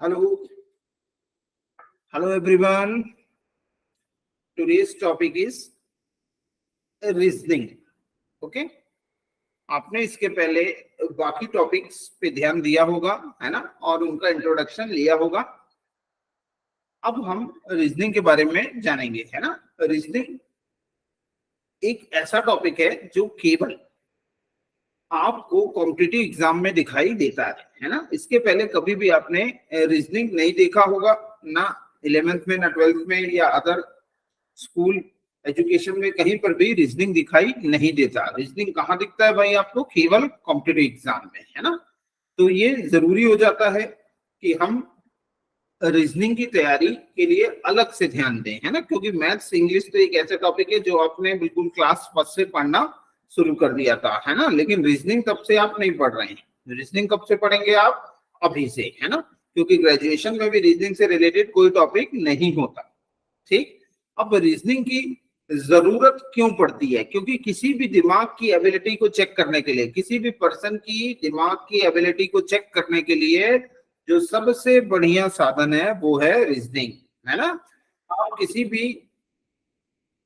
Hello, hello everyone. Today's topic is reasoning. Okay? आपने इसके पहले बाकी टॉपिक्स पे ध्यान दिया होगा, है ना, और उनका इंट्रोडक्शन लिया होगा। अब हम रीजनिंग के बारे में जानेंगे, है ना। रीजनिंग एक ऐसा टॉपिक है जो केवल आपको कॉम्पिटिटिव एग्जाम में दिखाई देता है ना। इसके पहले कभी भी आपने रीजनिंग नहीं देखा होगा, ना 11th में, ना 12th में, या अदर स्कूल एजुकेशन में कहीं पर भी रीजनिंग दिखाई नहीं देता। रीजनिंग कहाँ दिखता है भाई आपको? केवल कॉम्पिटिटिव एग्जाम में, है ना। तो ये जरूरी हो जाता है कि हम रीजनिंग की तैयारी के लिए अलग से ध्यान दें, है ना, क्योंकि मैथ्स इंग्लिश तो एक ऐसा टॉपिक है जो आपने बिल्कुल क्लास फर्स्ट से पढ़ना शुरू कर दिया था, है ना। लेकिन रीजनिंग तब से आप नहीं पढ़ रहे हैं। रीजनिंग कब से पढ़ेंगे आप? अभी से, है ना, क्योंकि ग्रेजुएशन में भी रीजनिंग से रिलेटेड कोई टॉपिक नहीं होता। ठीक। अब रीजनिंग की जरूरत क्यों पड़ती है? क्योंकि किसी भी दिमाग की एबिलिटी को चेक करने के लिए, किसी भी पर्सन की दिमाग की एबिलिटी को चेक करने के लिए जो सबसे बढ़िया साधन है वो है रीजनिंग, है ना। आप किसी भी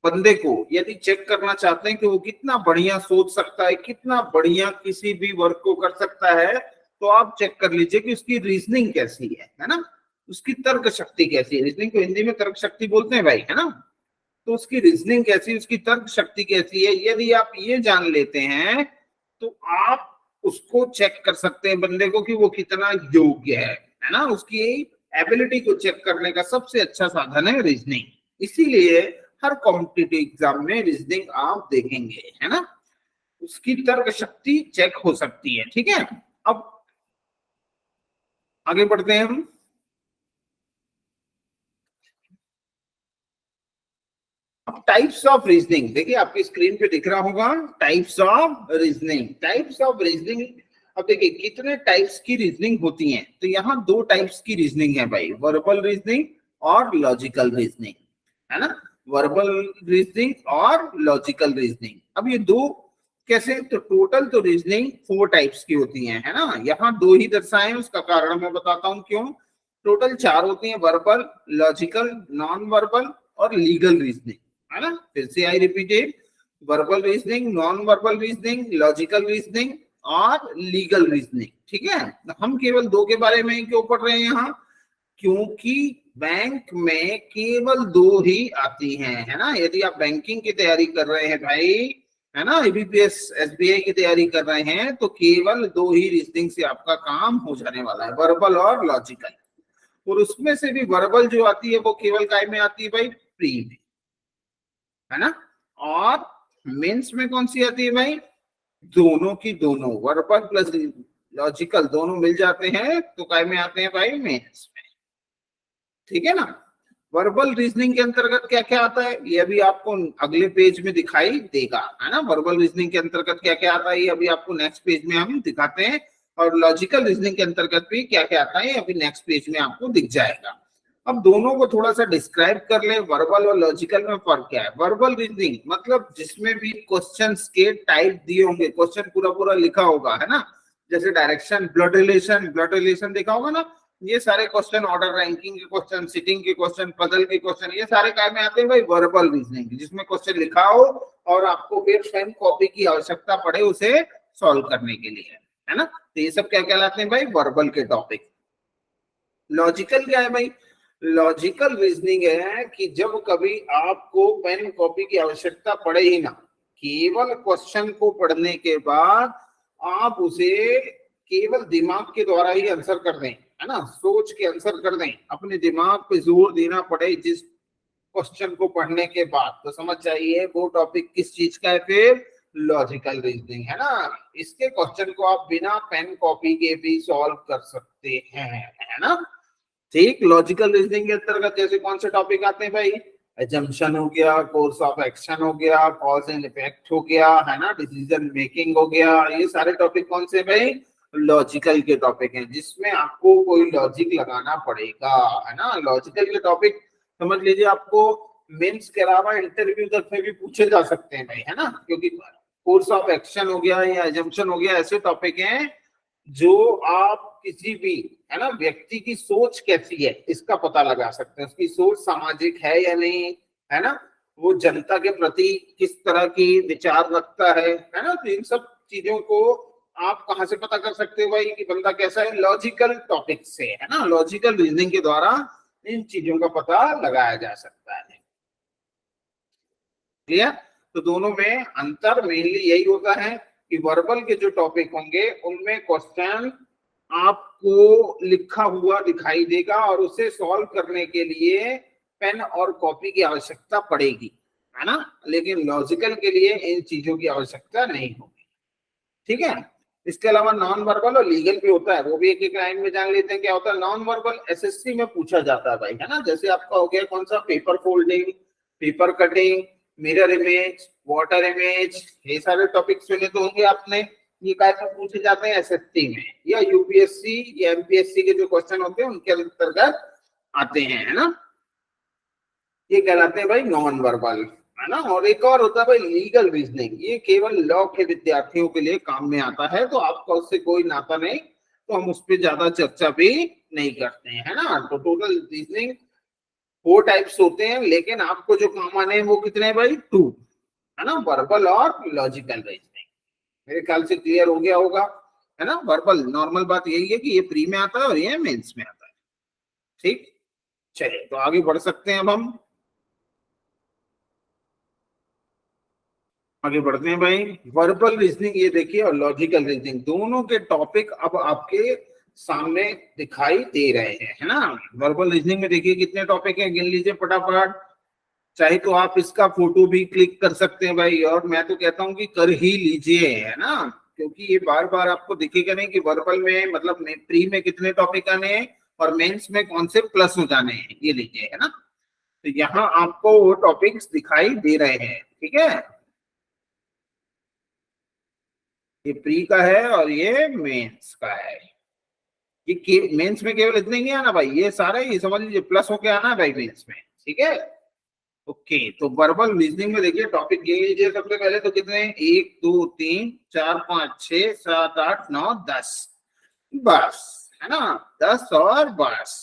बंदे को यदि चेक करना चाहते हैं कि वो कितना बढ़िया सोच सकता है, कितना बढ़िया किसी भी वर्क को कर सकता है, तो आप चेक कर लीजिए कि उसकी रीजनिंग कैसी है ना, उसकी तर्क शक्ति कैसी है। रीजनिंग को हिंदी में तर्क शक्ति बोलते हैं भाई, है ना। तो उसकी रीजनिंग कैसी, उसकी तर्क शक्ति कैसी है, यदि आप ये जान लेते हैं तो आप उसको चेक कर सकते हैं बंदे को कि वो कितना योग्य है ना। उसकी एबिलिटी को चेक करने का सबसे अच्छा साधन है रीजनिंग। इसीलिए हर कॉम्पिटिटिव एग्जाम में रीजनिंग आप देखेंगे, है ना। उसकी तर्क शक्ति चेक हो सकती है। ठीक है, अब आगे बढ़ते हैं हम। टाइप्स ऑफ रीजनिंग देखिए, आपकी स्क्रीन पे दिख रहा होगा types of reasoning. Types of reasoning, अब देखिए कितने टाइप्स की रीजनिंग होती हैं। तो यहाँ दो टाइप्स की रीजनिंग है भाई, वर्बल रीजनिंग और लॉजिकल रीजनिंग, है ना। वर्बल रीजनिंग और लॉजिकल रीजनिंग। अब ये दो कैसे? तो टोटल तो रीजनिंग 4 टाइप्स की होती है ना। यहाँ 2 ही दर्शाए, उसका कारण मैं बताता हूँ क्यों। टोटल 4 होती है, वर्बल, लॉजिकल, नॉन वर्बल और लीगल रीजनिंग, है ना। फिर से I repeated, verbal reasoning, non verbal reasoning, logical reasoning और लीगल रीजनिंग। ठीक है, हम केवल 2 के बारे में क्यों पढ़ रहे हैं यहाँ? क्योंकि बैंक में केवल 2 ही आती हैं, है ना। यदि आप बैंकिंग की तैयारी कर रहे हैं भाई, है ना, एबीपीएस एसबीआई की तैयारी कर रहे हैं, तो केवल 2 ही रीजनिंग से आपका काम हो जाने वाला है, वर्बल और लॉजिकल। और उसमें से भी वर्बल जो आती है वो केवल काय में आती है भाई? प्री में, है ना। और मेंस में कौन सी आती है भाई? दोनों की दोनों, वर्बल प्लस लॉजिकल दोनों मिल जाते हैं तो काय में आते हैं भाई? मेंस में। ठीक है ना। वर्बल रीजनिंग के अंतर्गत क्या क्या आता है ये अभी आपको अगले पेज में दिखाई देगा, है ना। वर्बल रीजनिंग के अंतर्गत क्या क्या आता है ये अभी आपको नेक्स्ट पेज में हम दिखाते हैं, और लॉजिकल रीजनिंग के अंतर्गत भी क्या क्या आता है अभी नेक्स्ट पेज में आपको दिख जाएगा। अब दोनों को थोड़ा सा डिस्क्राइब कर ले, वर्बल और लॉजिकल में फर्क क्या है। वर्बल रीजनिंग मतलब जिसमें भी क्वेश्चंस के टाइप दिए होंगे, क्वेश्चन पूरा पूरा लिखा होगा, है ना। जैसे डायरेक्शन, ब्लड रिलेशन देखा होगा ना। ये सारे क्वेश्चन, ऑर्डर रैंकिंग के क्वेश्चन, सिटिंग के क्वेश्चन, पजल के क्वेश्चन, ये सारे काय में आते हैं भाई? वर्बल रीजनिंग, जिसमें क्वेश्चन लिखा हो और आपको फिर पेन कॉपी की आवश्यकता पड़े उसे सॉल्व करने के लिए, है ना। तो ये सब क्या कहलाते हैं भाई? वर्बल के टॉपिक। लॉजिकल क्या है भाई? लॉजिकल रीजनिंग है कि जब कभी आपको पेन कॉपी की आवश्यकता पड़े ही ना, केवल क्वेश्चन को पढ़ने के बाद आप उसे केवल दिमाग के द्वारा ही आंसर कर दें, है ना, सोच के आंसर कर दें, अपने दिमाग पे जोर देना पड़े जिस क्वेश्चन को पढ़ने के बाद, तो समझ जाइए वो टॉपिक किस चीज का है? फिर लॉजिकल रीजनिंग, है ना। इसके क्वेश्चन को आप बिना पेन कॉपी के भी सॉल्व कर सकते हैं, है ना। ठीक, लॉजिकल रीजनिंग के अंतर्गत जैसे कौन से टॉपिक आते हैं भाई? एजम्पशन हो गया, कोर्स ऑफ एक्शन हो गया, कॉज एंड इफेक्ट हो गया, है ना, डिसीजन मेकिंग हो गया। ये सारे टॉपिक कौन से भाई? लॉजिकल के टॉपिक हैं, जिसमें आपको कोई लॉजिक लगाना पड़ेगा, है ना। लॉजिकल के टॉपिक समझ लीजिए आपको मेंस के अलावा इंटरव्यू तक में भी पूछे जा सकते हैं भाई, है ना। क्योंकि कोर्स ऑफ एक्शन हो गया या एजम्पशन हो गया, ऐसे टॉपिक हैं जो आप किसी भी, है ना, व्यक्ति की सोच कैसी है इसका पता लगा सकते हैं, उसकी सोच सामाजिक है या नहीं, है ना, वो जनता के प्रति किस तरह की विचार रखता है ना, तो इन सब चीजों को आप कहां से पता कर सकते हो भाई कि बंदा कैसा है? लॉजिकल टॉपिक से, है ना, लॉजिकल रीजनिंग के द्वारा इन चीजों का पता लगाया जा सकता है। क्लियर? तो दोनों में अंतर मेनली यही होता है कि वर्बल के जो टॉपिक होंगे उनमें क्वेश्चन आपको लिखा हुआ दिखाई देगा और उसे सॉल्व करने के लिए पेन और कॉपी की आवश्यकता पड़ेगी, है ना, लेकिन लॉजिकल के लिए इन चीजों की आवश्यकता नहीं होगी। ठीक है? इसके अलावा नॉन वर्बल और लीगल भी होता है, वो भी एक एक लाइन में जान लेते हैं क्या होता है। नॉन वर्बल एसएससी में पूछा जाता है भाई, है ना, जैसे आपका हो गया कौन सा, paper folding, paper cutting, mirror image, water image, ये सारे टॉपिक सुने तो होंगे आपने। ये काय में पूछे जाते हैं एसएससी में, या यूपीएससी या एमपीएससी के जो क्वेश्चन होते हैं उनके अंतर्गत आते हैं, है ना, ये कहलाते हैं भाई नॉन वर्बल, है ना। और एक और होता है भाई लीगल रीजनिंग, ये केवल लॉ के विद्यार्थियों के लिए काम में आता है, तो आपका उससे कोई नाता नहीं, तो हम उस पर ज्यादा चर्चा भी नहीं करते हैं, है ना। तो टोटल रीजनिंग 4 टाइप्स होते हैं, लेकिन आपको जो काम आने हैं वो कितने हैं भाई? 2, है ना, वर्बल और लॉजिकल रीजनिंग। मेरे ख्याल से क्लियर हो गया होगा, है ना। वर्बल नॉर्मल बात यही है कि ये प्री में आता है और ये मेंस में आता है। ठीक, चलिए तो आगे बढ़ सकते हैं। अब हम आगे बढ़ते हैं भाई। वर्बल रीजनिंग ये देखिए और लॉजिकल रीजनिंग दोनों के टॉपिक अब आपके सामने दिखाई दे रहे हैं, है ना। वर्बल रीजनिंग में देखिए कितने टॉपिक हैं, गिन लीजिए फटाफट। चाहे तो आप इसका फोटो भी क्लिक कर सकते हैं भाई, और मैं तो कहता हूं कि कर ही लीजिए, है ना, क्योंकि ये बार बार आपको दिखेगा नहीं कि वर्बल में मतलब प्री में कितने टॉपिक आने हैं और मेंस में कौन से प्लस हो जाने हैं, ये लीजिए, है ना। तो यहाँ आपको वो टॉपिक्स दिखाई दे रहे हैं, ठीक है। ये प्री का है और ये मेंस का है। ये मेंस में केवल इतने नहीं आना भाई, ये सारे ये समझ लीजिए प्लस होके आना है भाई मेंस में, ठीक है। ओके, तो वर्बल रीजनिंग में देखिए टॉपिक गिन लीजिए सबसे पहले, तो कितने, 1 2 3 4 5 6 7 8 9 10, बस, है ना, 10 और बस।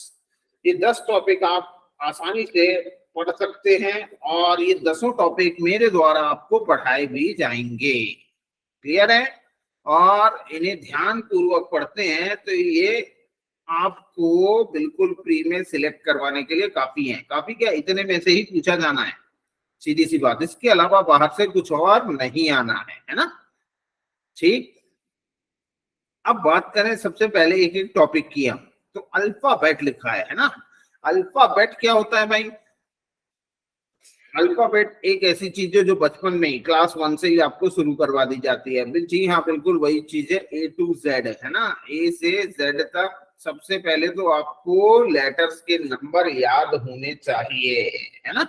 ये 10 टॉपिक आप आसानी से पढ़ सकते हैं और ये 10 टॉपिक मेरे द्वारा आपको पढ़ाए भी जाएंगे। क्लियर है? और इन्हें ध्यान पूर्वक पढ़ते हैं तो ये आपको बिल्कुल प्री में सिलेक्ट करवाने के लिए काफी है। काफी क्या, इतने में से ही पूछा जाना है, सीधी सी बात, इसके अलावा बाहर से कुछ और नहीं आना है ना। ठीक, अब बात करें सबसे पहले एक एक टॉपिक की। हम तो अल्फाबेट लिखा है ना। अल्फाबेट क्या होता है भाई? अल्फाबेट एक ऐसी चीज है जो बचपन में ही क्लास 1 से ही आपको शुरू करवा दी जाती है। जी हाँ, बिल्कुल वही चीज है, A to Z, है ना, A से Z तक। सबसे पहले तो आपको लेटर्स के नंबर याद होने चाहिए, है ना,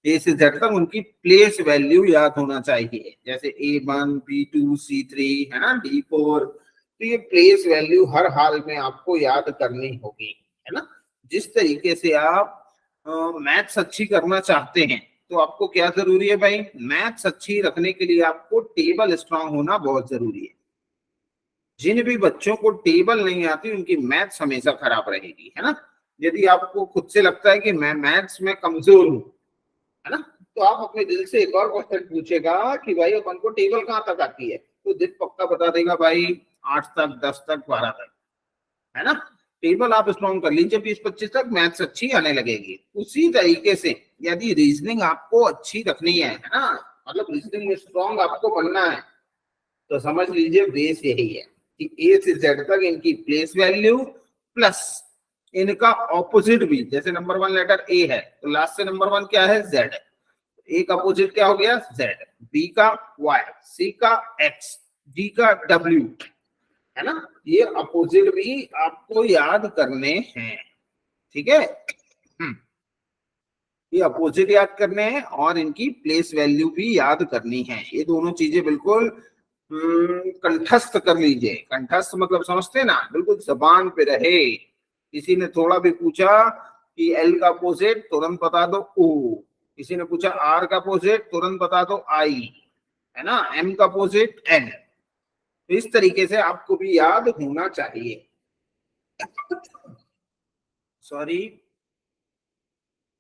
A से Z तक उनकी प्लेस वैल्यू याद होना चाहिए, जैसे A1 B2 C3, है ना, D4। तो ये प्लेस वैल्यू हर हाल में आपको याद करनी होगी, है ना। जिस तरीके से आप मैथ्स अच्छी करना चाहते हैं तो आपको क्या जरूरी है भाई? मैथ्स अच्छी रखने के लिए आपको टेबल स्ट्रांग होना बहुत जरूरी है। जिन भी बच्चों को टेबल नहीं आती उनकी मैथ्स हमेशा खराब रहेगी, है ना। यदि आपको खुद से लगता है कि मैं मैथ्स में कमजोर हूं, है ना, तो आप अपने दिल से एक और क्वेश्चन पूछेगा कि भाई अपन को टेबल कहाँ तक आती है, तो दिल पक्का बता देगा भाई 8 तक, 10 तक, 12 तक, है ना। टेबल आप स्ट्रॉन्ग कर लीजिए 20-25 तक, मैथ्स अच्छी आने लगेगी। उसी तरीके से यदि रीजनिंग आपको अच्छी रखनी है ना, मतलब रीजनिंग में स्ट्रॉन्ग आपको बनना है, तो समझ लीजिए बेस यही है कि ए से जेड तक इनकी प्लेस वैल्यू प्लस इनका ऑपोजिट भी, जैसे नंबर 1 लेटर ए है तो लास्ट से नंबर 1 क्या है? जेड। ए का अपोजिट क्या हो गया? जेड। बी का वाई, सी का एक्स, डी का डब्ल्यू, है ना। ये अपोजिट भी आपको याद करने हैं, ठीक है। ये अपोजिट याद करने हैं और इनकी प्लेस वैल्यू भी याद करनी है। ये दोनों चीजें बिल्कुल कंठस्थ कर लीजिए। कंठस्थ मतलब समझते हैं ना, बिल्कुल जबान पे रहे। किसी ने थोड़ा भी पूछा कि एल का अपोजिट, तुरंत बता दो ओ। किसी ने पूछा आर का अपोजिट, तुरंत बता दो आई, है ना। एम का अपोजिट एन। तो इस तरीके से आपको भी याद होना चाहिए। सॉरी,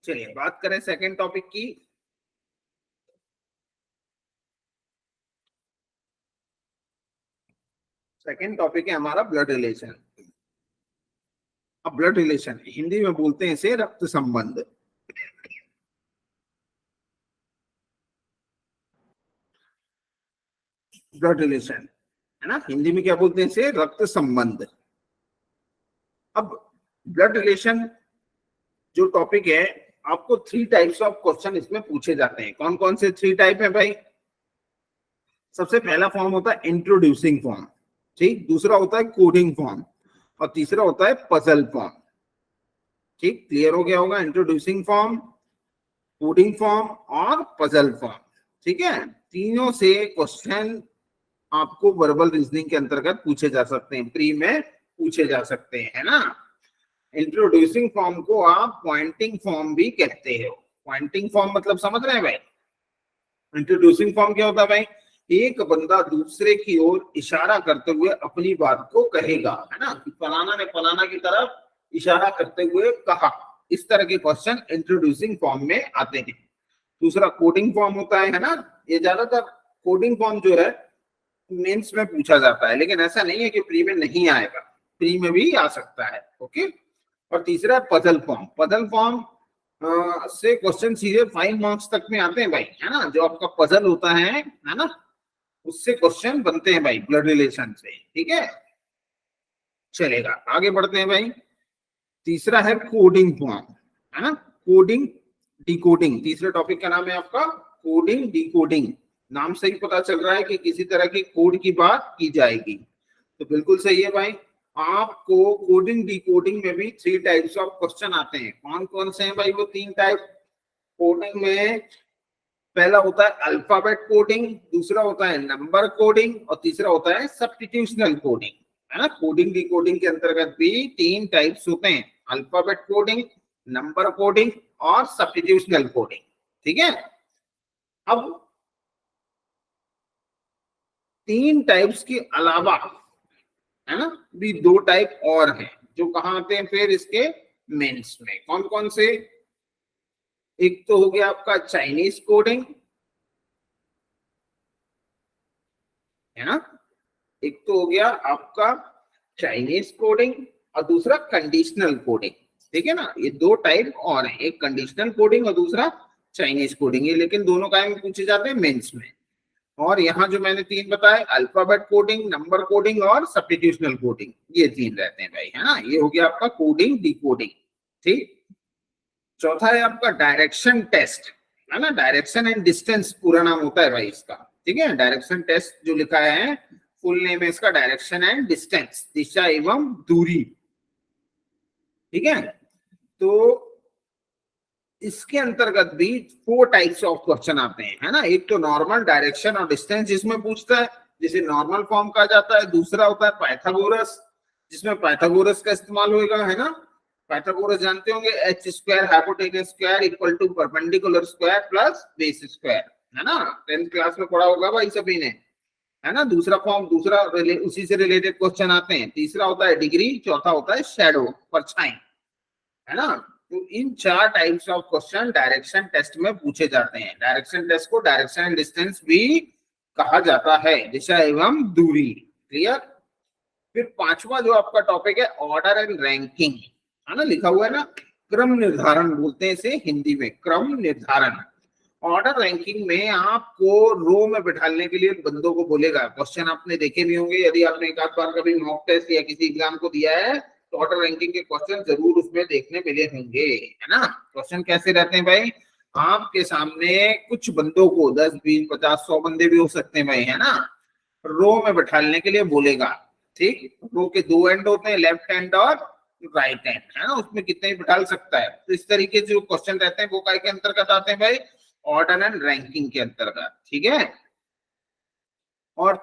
चलिए बात करें सेकंड टॉपिक की। सेकंड टॉपिक है हमारा ब्लड रिलेशन। अब ब्लड रिलेशन हिंदी में बोलते हैं इसे रक्त संबंध। ब्लड रिलेशन है ना, हिंदी में क्या बोलते हैं इसे, रक्त संबंध। अब ब्लड रिलेशन जो टॉपिक है, आपको 3 टाइप्स ऑफ क्वेश्चन इसमें पूछे जाते हैं। कौन कौन से 3 टाइप है भाई? सबसे पहला फॉर्म होता है इंट्रोड्यूसिंग फॉर्म, ठीक, दूसरा होता है कोडिंग फॉर्म, और तीसरा होता है पजल फॉर्म। ठीक, क्लियर हो गया होगा? इंट्रोड्यूसिंग फॉर्म, कोडिंग फॉर्म और पजल फॉर्म। ठीक है, तीनों से क्वेश्चन आपको वर्बल रीजनिंग के अंतर्गत पूछे जा सकते हैं, प्री में पूछे जा सकते हैं, है ना। इंट्रोड्यूसिंग फॉर्म को आप पॉइंटिंग फॉर्म भी कहते हो। पॉइंटिंग फॉर्म मतलब समझ रहे हैं भाई? इंट्रोड्यूसिंग फॉर्म क्या होता है भाई? एक बंदा दूसरे की ओर इशारा करते हुए अपनी बात को कहेगा, है ना, फलाना ने फलाना की तरफ इशारा करते हुए कहा। इस तरह के क्वेश्चन इंट्रोड्यूसिंग फॉर्म में आते हैं। दूसरा कोडिंग फॉर्म होता है ना, ये ज्यादातर कोडिंग फॉर्म जो है मेंस में पूछा जाता है, लेकिन ऐसा नहीं है कि प्री में नहीं आएगा, प्री में भी आ सकता है। ओके, और तीसरा पजल फॉर्म। पजल फॉर्म से क्वेश्चन सीधे 5 मार्क्स तक में आते हैं भाई, है ना। जो आपका पजल होता है ना, उससे क्वेश्चन बनते हैं भाई ब्लड रिलेशन से। ठीक है, चलेगा, आगे बढ़ते हैं भाई। तीसरा है कोडिंग फॉर्म, है ना, कोडिंग डिकोडिंग। तीसरे टॉपिक का नाम है आपका कोडिंग डिकोडिंग। नाम से ही पता चल रहा है कि किसी तरह की कोड की बात की जाएगी, तो बिल्कुल सही है भाई। आपको कोडिंग डिकोडिंग में भी 3 टाइप्स ऑफ क्वेश्चन आते हैं। कौन कौन से हैं भाई वो 3 टाइप? कोडिंग में पहला होता है अल्फाबेट कोडिंग, दूसरा होता है नंबर कोडिंग, और तीसरा होता है सब्स्टिट्यूशनल कोडिंग, है ना। कोडिंग डिकोडिंग के अंतर्गत भी 3 टाइप्स होते हैं, अल्फाबेट कोडिंग, नंबर कोडिंग और सब्स्टिट्यूशनल कोडिंग। ठीक है, अब 3 टाइप्स के अलावा, है ना, भी 2 टाइप और हैं जो कहाँ आते हैं फिर इसके मेंस में। कौन कौन से? एक तो हो गया आपका चाइनीज कोडिंग, है ना, एक तो हो गया आपका चाइनीज कोडिंग और दूसरा कंडीशनल कोडिंग। ठीक है ना, ये 2 टाइप और हैं, एक कंडीशनल कोडिंग और दूसरा चाइनीज कोडिंग। ये लेकिन दोनों का पूछे जाते हैं मेंस में। और यहाँ जो मैंने 3 बताए, अल्फाबेट कोडिंग, नंबर कोडिंग और सब्स्टिट्यूशनल कोडिंग, ये 3 रहते हैं भाई, है ना। ये हो गया आपका कोडिंग डिकोडिंग। ठीक, चौथा है आपका डायरेक्शन टेस्ट, है ना। डायरेक्शन एंड डिस्टेंस पूरा नाम होता है भाई इसका। ठीक है, डायरेक्शन टेस्ट जो लिखा है फुल नेम है इसका डायरेक्शन एंड डिस्टेंस, दिशा एवं दूरी। ठीक है, तो इसके अंतर्गत भी 4 टाइप्स ऑफ क्वेश्चन आते हैं, है ना। एक तो नॉर्मल डायरेक्शन और डिस्टेंस जिसमें पूछता है, जिसे नॉर्मल फॉर्म कहा जाता है। दूसरा होता है पाइथागोरस, जिसमें पाइथागोरस का इस्तेमाल होगा, है ना। पाइथागोरस जानते होंगे, h square hypotenuse square equal to perpendicular square plus base square, है ना। 10th क्लास में पढ़ा होगा भाई सभी ने, है ना। दूसरा फॉर्म, दूसरा उसी से रिलेटेड क्वेश्चन आते हैं। तीसरा होता है डिग्री, चौथा होता है शैडो, परछाई, है ना। तो इन 4 types of question direction test में पूछे जाते हैं। डायरेक्शन टेस्ट को डायरेक्शन एंड डिस्टेंस भी कहा जाता है, दिशा एवं दूरी। क्लियर? फिर 5वां जो आपका टॉपिक है ऑर्डर एंड रैंकिंग, है ना, लिखा हुआ है ना, क्रम निर्धारण बोलते हैं इसे हिंदी में, क्रम निर्धारण। ऑर्डर रैंकिंग में आपको रो में बिठाने के लिए बंदों को बोलेगा। क्वेश्चन आपने देखे भी होंगे, यदि आपने एक आध बार कभी मॉक टेस्ट या किसी एग्जाम को दिया है तो ऑर्डर रैंकिंग के क्वेश्चन जरूर उसमें देखने मिले होंगे, है ना। क्वेश्चन कैसे रहते हैं भाई? आपके सामने कुछ बंदों को 10, 20, 50, 100 बंदे भी हो सकते हैं भाई, है ना, रो में बिठाने के लिए बोलेगा। ठीक, रो के 2 एंड होते हैं, लेफ्ट हैंड और राइट हैंड, है ना, उसमें कितने बिठा सकता है। तो इस तरीके से जो क्वेश्चन रहते हैं वो काय के अंतर्गत आते हैं भाई? ऑर्डर एंड रैंकिंग के अंतर्गत। ठीक है, और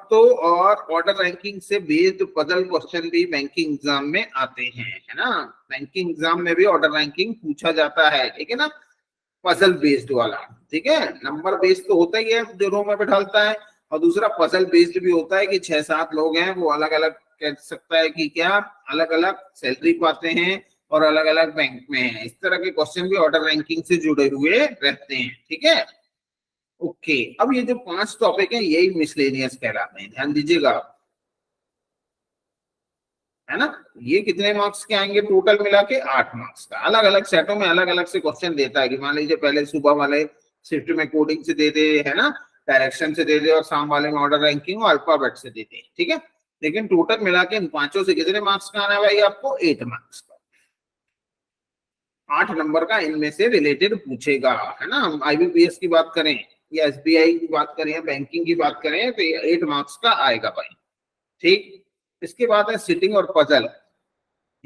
ऑर्डर रैंकिंग से बेस्ड पजल क्वेश्चन भी बैंकिंग एग्जाम में आते हैं, है ना। बैंकिंग एग्जाम में भी ऑर्डर रैंकिंग पूछा जाता है, ठीक है ना, पजल बेस्ड वाला। ठीक है, नंबर बेस्ड तो होता ही है जो रो में बैठालता है, और दूसरा पजल बेस्ड भी होता है कि 6-7 लोग हैं, वो अलग अलग कह सकता है कि क्या अलग अलग सैलरी पाते हैं, और अलग अलग बैंक में है। इस तरह के क्वेश्चन भी ऑर्डर रैंकिंग से जुड़े हुए रहते हैं, ठीक है। ओके, अब ये जो 5 टॉपिक है यही मिसलेनियस कहलाते हैं, ध्यान दीजिएगा, है ना। ये कितने मार्क्स के आएंगे, टोटल मिला के 8 मार्क्स का। अलग अलग सेटों में अलग अलग से क्वेश्चन देता है कि मान लीजिए पहले सुबह वाले शिफ्ट में कोडिंग से दे दे, है ना, डायरेक्शन से दे दे, और शाम वाले में ऑर्डर रैंकिंग और अल्फाबेट से दे दे, ठीक है। लेकिन टोटल मिला के इन पांचों से कितने मार्क्स का आना है भाई आपको, 8 मार्क्स का। 8 नंबर का इनमें से रिलेटेड पूछेगा, है ना। हम आईबीपीएस की बात करें या एसबीआई की बात करें या बैंकिंग की बात करें तो ये 8 मार्क्स का आएगा भाई, ठीक। इसके बाद है सिटिंग और पजल,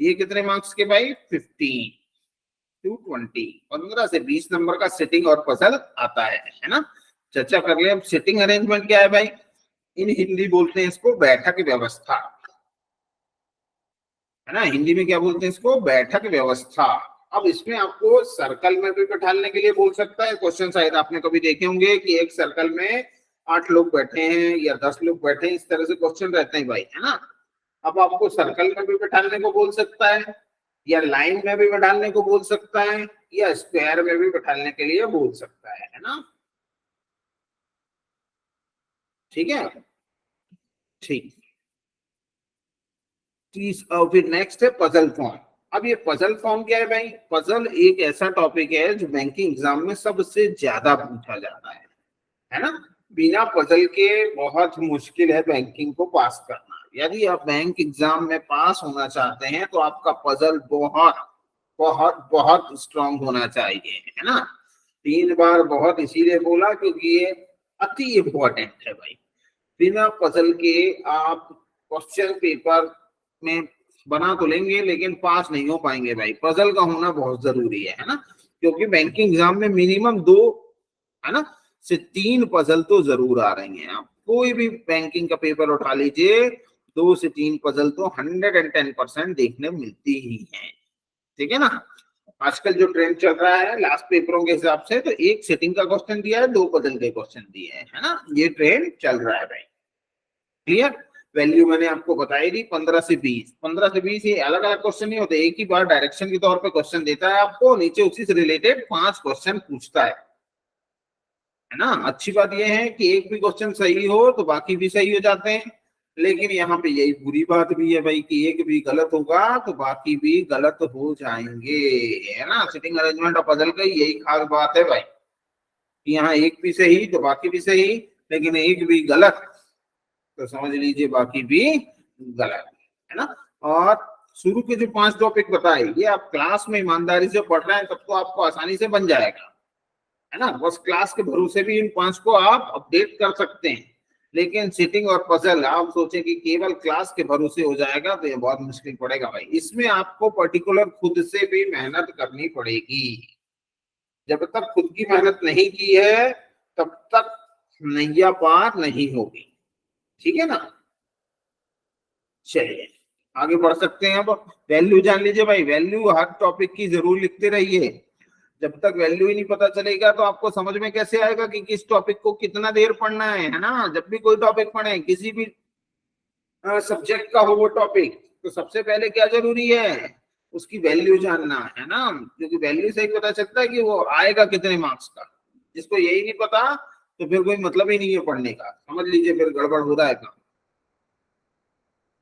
ये कितने मार्क्स के भाई, 15 to 20, 15 से 20 नंबर का सिटिंग और पजल आता है ना। चर्चा कर ले। अब सिटिंग अरेंजमेंट क्या है भाई, इन हिंदी बोलते हैं इसको बैठक व्यवस्था, है ना। हिंदी में क्या बोलते हैं इसको, बैठक व्यवस्था। अब इसमें आपको सर्कल में भी बैठाने के लिए बोल सकता है। क्वेश्चन शायद आपने कभी देखे होंगे कि एक सर्कल में 8 लोग बैठे हैं या 10 लोग बैठे हैं, इस तरह से क्वेश्चन रहते हैं भाई, है ना। अब आपको सर्कल में भी बैठाने को बोल सकता है, या लाइन में भी बैठाने को बोल सकता है, या स्क्वायर में भी बैठाने के लिए बोल सकता है ना, ठीक है, ठीक। और फिर नेक्स्ट है पजल फॉर्म। अब ये पजल फॉर्म क्या है भाई, पजल एक ऐसा टॉपिक है जो बैंकिंग एग्जाम में सबसे ज्यादा पूछा जाता है ना। बिना पजल के बहुत मुश्किल है बैंकिंग को पास करना। यदि आप बैंक एग्जाम में पास होना चाहते हैं तो आपका पजल बहुत बहुत बहुत स्ट्रांग होना चाहिए, है ना। 3 बार बहुत इसीलिए बोला क्योंकि ये अति इंपॉर्टेंट है भाई। बिना पजल के आप क्वेश्चन पेपर में बना तो लेंगे लेकिन पास नहीं हो पाएंगे भाई। पजल का होना बहुत जरूरी है ना, क्योंकि बैंकिंग एग्जाम में मिनिमम 2, है ना, से 3 पजल तो जरूर आ रही हैं। आप कोई भी बैंकिंग का पेपर उठा लीजिए, 2 से 3 पजल तो 110% देखने मिलती ही है, ठीक है ना। आजकल जो ट्रेंड चल रहा है लास्ट पेपरों के हिसाब से, तो 1 सेटिंग का क्वेश्चन दिया है, 2 पजल के क्वेश्चन दिए हैं, है ना। ये ट्रेंड चल रहा है भाई, क्लियर। वैल्यू मैंने आपको बताई दी 15 से 20। 15 से 20 ये अलग अलग क्वेश्चन नहीं होते, एक ही बार डायरेक्शन के तौर पे क्वेश्चन देता है आपको, नीचे उसी से रिलेटेड 5 क्वेश्चन पूछता है ना। अच्छी बात यह है कि एक भी क्वेश्चन सही हो तो बाकी भी सही हो जाते हैं, लेकिन यहाँ पे यही बुरी बात भी है भाई कि एक भी गलत होगा तो बाकी भी गलत हो जाएंगे, है ना। सिटिंग अरेंजमेंट और पजल का यही खास बात है भाई कि यहाँ एक भी सही तो बाकी भी सही, लेकिन एक भी गलत तो समझ लीजिए बाकी भी गलत, है ना। और शुरू के जो 5 टॉपिक बताए ये आप क्लास में ईमानदारी से पढ़ रहे हैं तब तो आपको आसानी से बन जाएगा, है ना। बस क्लास के भरोसे भी इन 5 को आप अपडेट कर सकते हैं, लेकिन सिटिंग और पजल आप सोचें कि केवल क्लास के भरोसे हो जाएगा तो ये बहुत मुश्किल पड़ेगा भाई। इसमें आपको पर्टिकुलर खुद से भी मेहनत करनी पड़ेगी। जब तक खुद की मेहनत नहीं की है तब तक नैया पार नहीं होगी, ठीक है ना। चलिए आगे बढ़ सकते हैं। अब वैल्यू जान लीजिए भाई, वैल्यू हर टॉपिक की जरूर लिखते रहिए। जब तक वैल्यू ही नहीं पता चलेगा तो आपको समझ में कैसे आएगा कि किस टॉपिक को कितना देर पढ़ना है ना। जब भी कोई टॉपिक पढ़े, किसी भी सब्जेक्ट का हो वो टॉपिक, तो सबसे पहले क्या जरूरी है, उसकी वैल्यू जानना, है ना। क्योंकि वैल्यू से ही पता चलता है कि वो आएगा कितने मार्क्स का। जिसको यही नहीं पता तो फिर कोई मतलब ही नहीं है पढ़ने का, समझ लीजिए फिर गड़बड़ हो रहा है काम,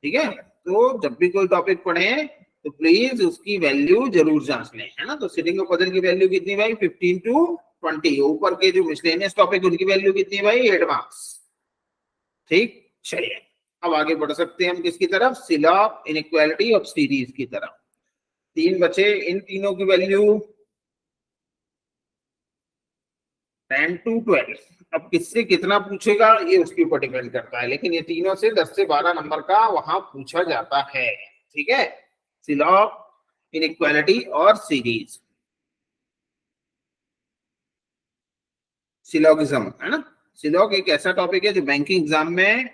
ठीक है। तो जब भी कोई टॉपिक पढ़े तो प्लीज उसकी वैल्यू जरूर जांच लें, है ना। तो सिटिंग और पजल की वैल्यू कितनी भाई, 15 to 20। ऊपर के जो मिसलेनियस टॉपिक उनकी वैल्यू कितनी भाई, 8 मार्क्स, ठीक। चलिए अब आगे बढ़ सकते हैं हम किसकी तरफ, सिलॉग, इनइक्वालिटी और सीरीज की तरफ। 3 बचे, इन तीनों की वैल्यू 10 to 12। अब किससे कितना पूछेगा ये उसके ऊपर डिपेंड करता है, लेकिन ये तीनों से 10 से 12 नंबर का वहां पूछा जाता है, ठीक है। सिलॉग, इनइक्वालिटी और सीरीज। सिलॉगिज्म, है ना। सिलॉग एक ऐसा टॉपिक है जो बैंकिंग एग्जाम में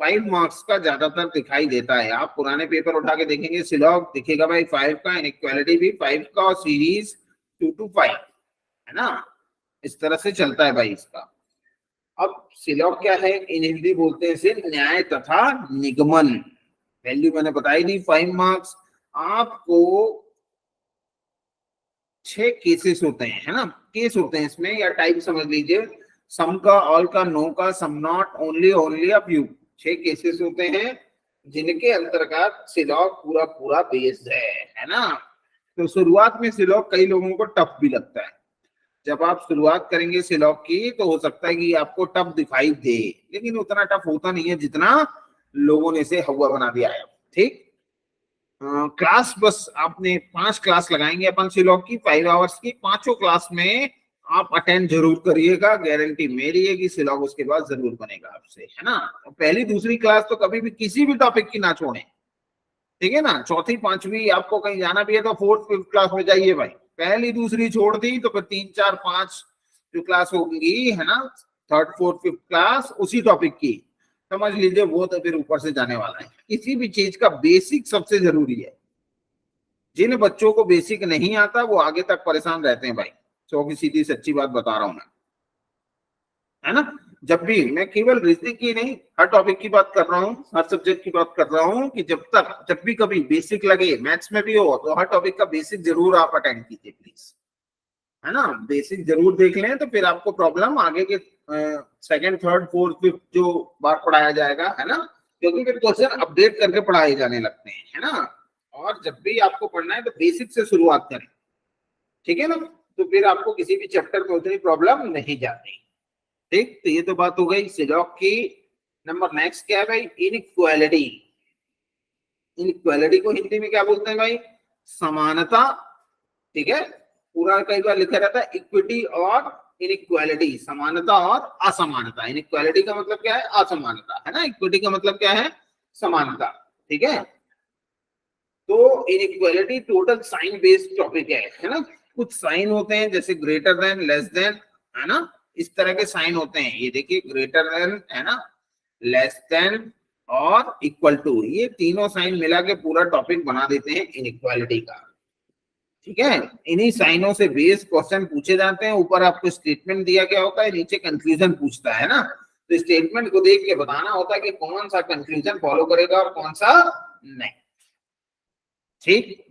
5 मार्क्स का ज्यादातर दिखाई देता है। आप पुराने पेपर उठा के देखेंगे, सिलॉग दिखेगा भाई 5 का, इनइक्वालिटी भी 5 का और सीरीज 2 to 5, है ना। इस तरह से चलता है भाई इसका। अब सिलॉग क्या है, इन हिंदी बोलते हैं इसे न्याय तथा निगमन। वैल्यू मैंने बताई दी 5 मार्क्स। आपको 6 केसेस होते हैं, है ना, केस होते हैं इसमें, या टाइप समझ लीजिए, सम का, ऑल का, नो का, some not, only, only, a few. 6 cases होते हैं जिनके अंतर्गत सिलॉग पूरा पूरा बेस्ड है ना। तो शुरुआत में सिलॉग कई लोगों को टफ भी लगता है। जब आप शुरुआत करेंगे सिलॉग की तो हो सकता है कि आपको टफ दिखाई दे, लेकिन उतना टफ होता नहीं है जितना लोगों ने इसे हवा बना दिया है। ठीक, क्लास बस आपने 5 क्लास लगाएंगे अपन सिलॉग की 5 आवर्स की, 5 क्लास में आप अटेंड जरूर करिएगा, गारंटी मेरी है कि सिलॉग उसके बाद जरूर बनेगा आपसे, है ना। पहली दूसरी क्लास तो कभी भी किसी भी टॉपिक की ना छोड़ें, ठीक है ना। चौथी पांचवी आपको कहीं जाना भी है तो 4th 5th क्लास में जाइए भाई। पहली दूसरी छोड़ दी तो फिर 3 4 5 जो क्लास होगी, है ना, 3rd 4th 5th क्लास उसी टॉपिक की, समझ लीजिए वो तो फिर ऊपर से जाने वाला है। किसी भी चीज का बेसिक सबसे जरूरी है। जिन बच्चों को बेसिक नहीं आता वो आगे तक परेशान रहते हैं भाई, सौ की सीधी सच्ची बात बता रहा हूं मैं, है ना। जब भी, मैं केवल रीजनिंग की नहीं, हर टॉपिक की बात कर रहा हूँ, हर सब्जेक्ट की बात कर रहा हूँ, कि जब भी कभी बेसिक लगे, मैथ्स में भी हो, तो हर टॉपिक का बेसिक जरूर आप अटेंड कीजिए प्लीज, है ना। बेसिक जरूर देख लें तो फिर आपको प्रॉब्लम आगे के 2nd 3rd 4th 5th जो बार पढ़ाया जाएगा, है ना, क्योंकि फिर क्वेश्चन अपडेट करके पढ़ाए जाने लगते हैं, है ना। और जब भी आपको पढ़ना है तो बेसिक से शुरुआत करें, ठीक है ना, तो फिर आपको किसी भी चैप्टर में उतनी प्रॉब्लम नहीं जाती। ठीक, तो ये तो बात हो गई सिलॉग की। नंबर नेक्स्ट क्या है भाई, इनइक्वालिटी। इनइक्वालिटी को हिंदी में क्या बोलते हैं भाई, समानता। ठीक है, पूरा कई बार लिखा रहता है इक्विटी और इनइक्वालिटी, समानता और असमानता। इनइक्वालिटी का मतलब क्या है, असमानता, है ना। इक्विटी का मतलब क्या है, समानता। ठीक है, तो inequality total sign based topic है ना। कुछ साइन होते हैं जैसे ग्रेटर देन, लेस देन, है ना, इस तरह के साइन होते हैं। ये देखिए, ग्रेटर देन, है ना, लेस देन और इक्वल टू, ये तीनों साइन मिला के पूरा टॉपिक बना देते हैं इनइक्वालिटी का। ठीक है, इन्हीं साइनों से बेस्ड क्वेश्चन पूछे जाते हैं। ऊपर आपको स्टेटमेंट दिया गया होता है, नीचे कंक्लूजन पूछता है ना। तो स्टेटमेंट को देख के बताना होता है कि कौन सा कंक्लूजन फॉलो करेगा और कौन सा नहीं। ठीक,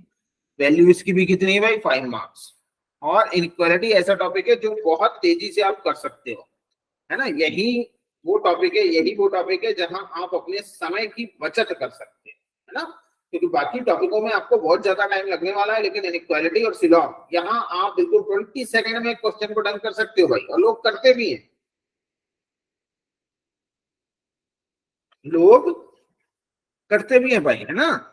वैल्यू इसकी भी कितनी है भाई, 5 मार्क्स। और इनइक्वालिटी ऐसा टॉपिक है जो बहुत तेजी से आप कर सकते हो, है ना। यही वो टॉपिक है जहां आप अपने समय की बचत कर सकते हैं, है ना। क्योंकि बाकी टॉपिकों में आपको बहुत ज्यादा टाइम लगने वाला है, लेकिन इनइक्वालिटी और सिलॉग यहाँ आप बिल्कुल 20 सेकंड में क्वेश्चन को डन कर सकते हो भाई, और लोग करते भी हैं, लोग करते भी हैं भाई, है ना।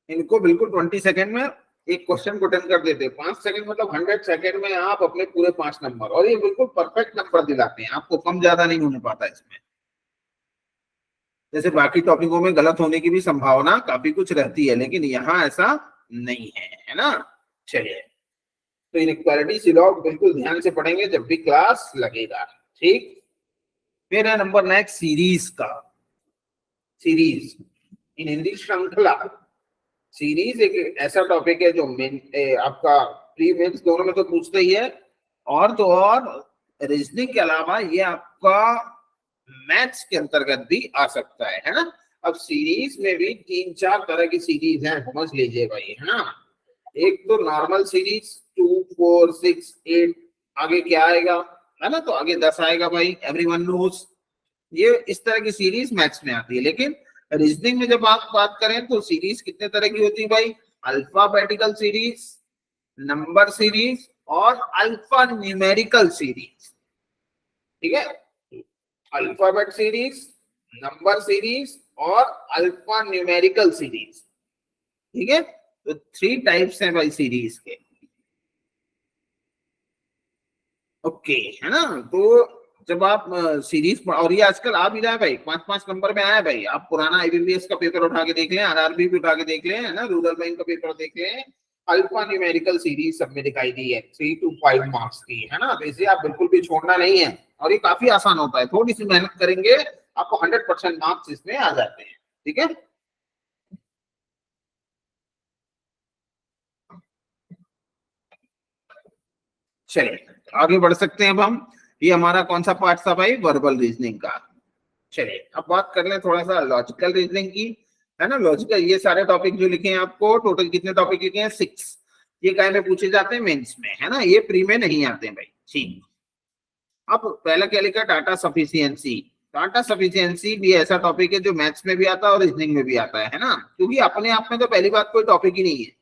इनको बिल्कुल 20 सेकंड में एक क्वेश्चन को डन कर देते हैं। 5 सेकंड मतलब 100 सेकंड में आप अपने पूरे 5 नंबर, और ये बिल्कुल परफेक्ट नंबर दिलाते हैं, आपको कम ज्यादा नहीं होने पाता इसमें। जैसे बाकी टॉपिकों में गलत होने की भी संभावना काफी कुछ रहती है, लेकिन यहाँ ऐसा नहीं है ना। चलिए, तो इनइक्वालिटी सिलॉग बिल्कुल ध्यान से पढ़ेंगे जब भी क्लास लगेगा। ठीक, फिर है नंबर नेक्स्ट सीरीज का। सीरीज इन हिंदी श्रृंखला। सीरीज एक ऐसा टॉपिक है जो आपका प्री मेंस दोनों में तो पूछते ही है, और तो और रीजनिंग के अलावा ये आपका मैथ्स के अंतर्गत भी आ सकता है ना। अब सीरीज में भी 3 4 तरह की सीरीज हैं, समझ लीजिए भाई, है ना। एक तो नॉर्मल सीरीज 2 4 6 8, आगे क्या आएगा, है ना, तो आगे 10 आएगा भाई, एवरीवन नोस। ये इस तरह की सीरीज मैथ्स में आती है। लेकिन रीजनिंग में जब आप बात करें तो सीरीज कितने तरह की होती है भाई, अल्फाबेटिकल सीरीज, नंबर सीरीज और अल्फा न्यूमेरिकल सीरीज। ठीक है, अल्फाबेट सीरीज, नंबर सीरीज और अल्फा न्यूमेरिकल सीरीज। ठीक है, तो 3 टाइप्स हैं भाई सीरीज के। ओके, है ना। तो जब आप सीरीज, और ये आजकल आ भी रहा है भाई, 5 5 नंबर में आया है भाई। आप पुराना आईबीपीएस का पेपर उठा के देख लें, आरआरबी भी उठा के देख लें, है ना, रूरल बैंक का पेपर देख लें, अल्फा न्यूमेरिकल सीरीज सब में दिखाई दी है, 3 to 5 मार्क्स की, है ना। तो इसे आप बिल्कुल भी छोड़ना नहीं है, और ये काफी आसान होता है, थोड़ी सी मेहनत करेंगे आपको 100% मार्क्स इसमें आ जाते हैं। ठीक है, चलिए आगे बढ़ सकते हैं अब हम। ये हमारा कौन सा पार्ट था भाई, वर्बल रीजनिंग का। चलिए अब बात कर लें थोड़ा सा लॉजिकल रीजनिंग की, है ना। लॉजिकल, ये सारे टॉपिक जो लिखे हैं आपको, टोटल कितने टॉपिक लिखे हैं, 6। ये काय में पूछे जाते हैं? मेंस में, है ना, ये प्री में नहीं आते हैं भाई। ठीक, अब पहला क्या लिखा? Data sufficiency. डाटा सफिशियंसी भी ऐसा टॉपिक है जो मैथ्स में भी आता है और रीजनिंग में भी आता है ना, क्योंकि अपने आप में तो पहली बात कोई टॉपिक ही नहीं है।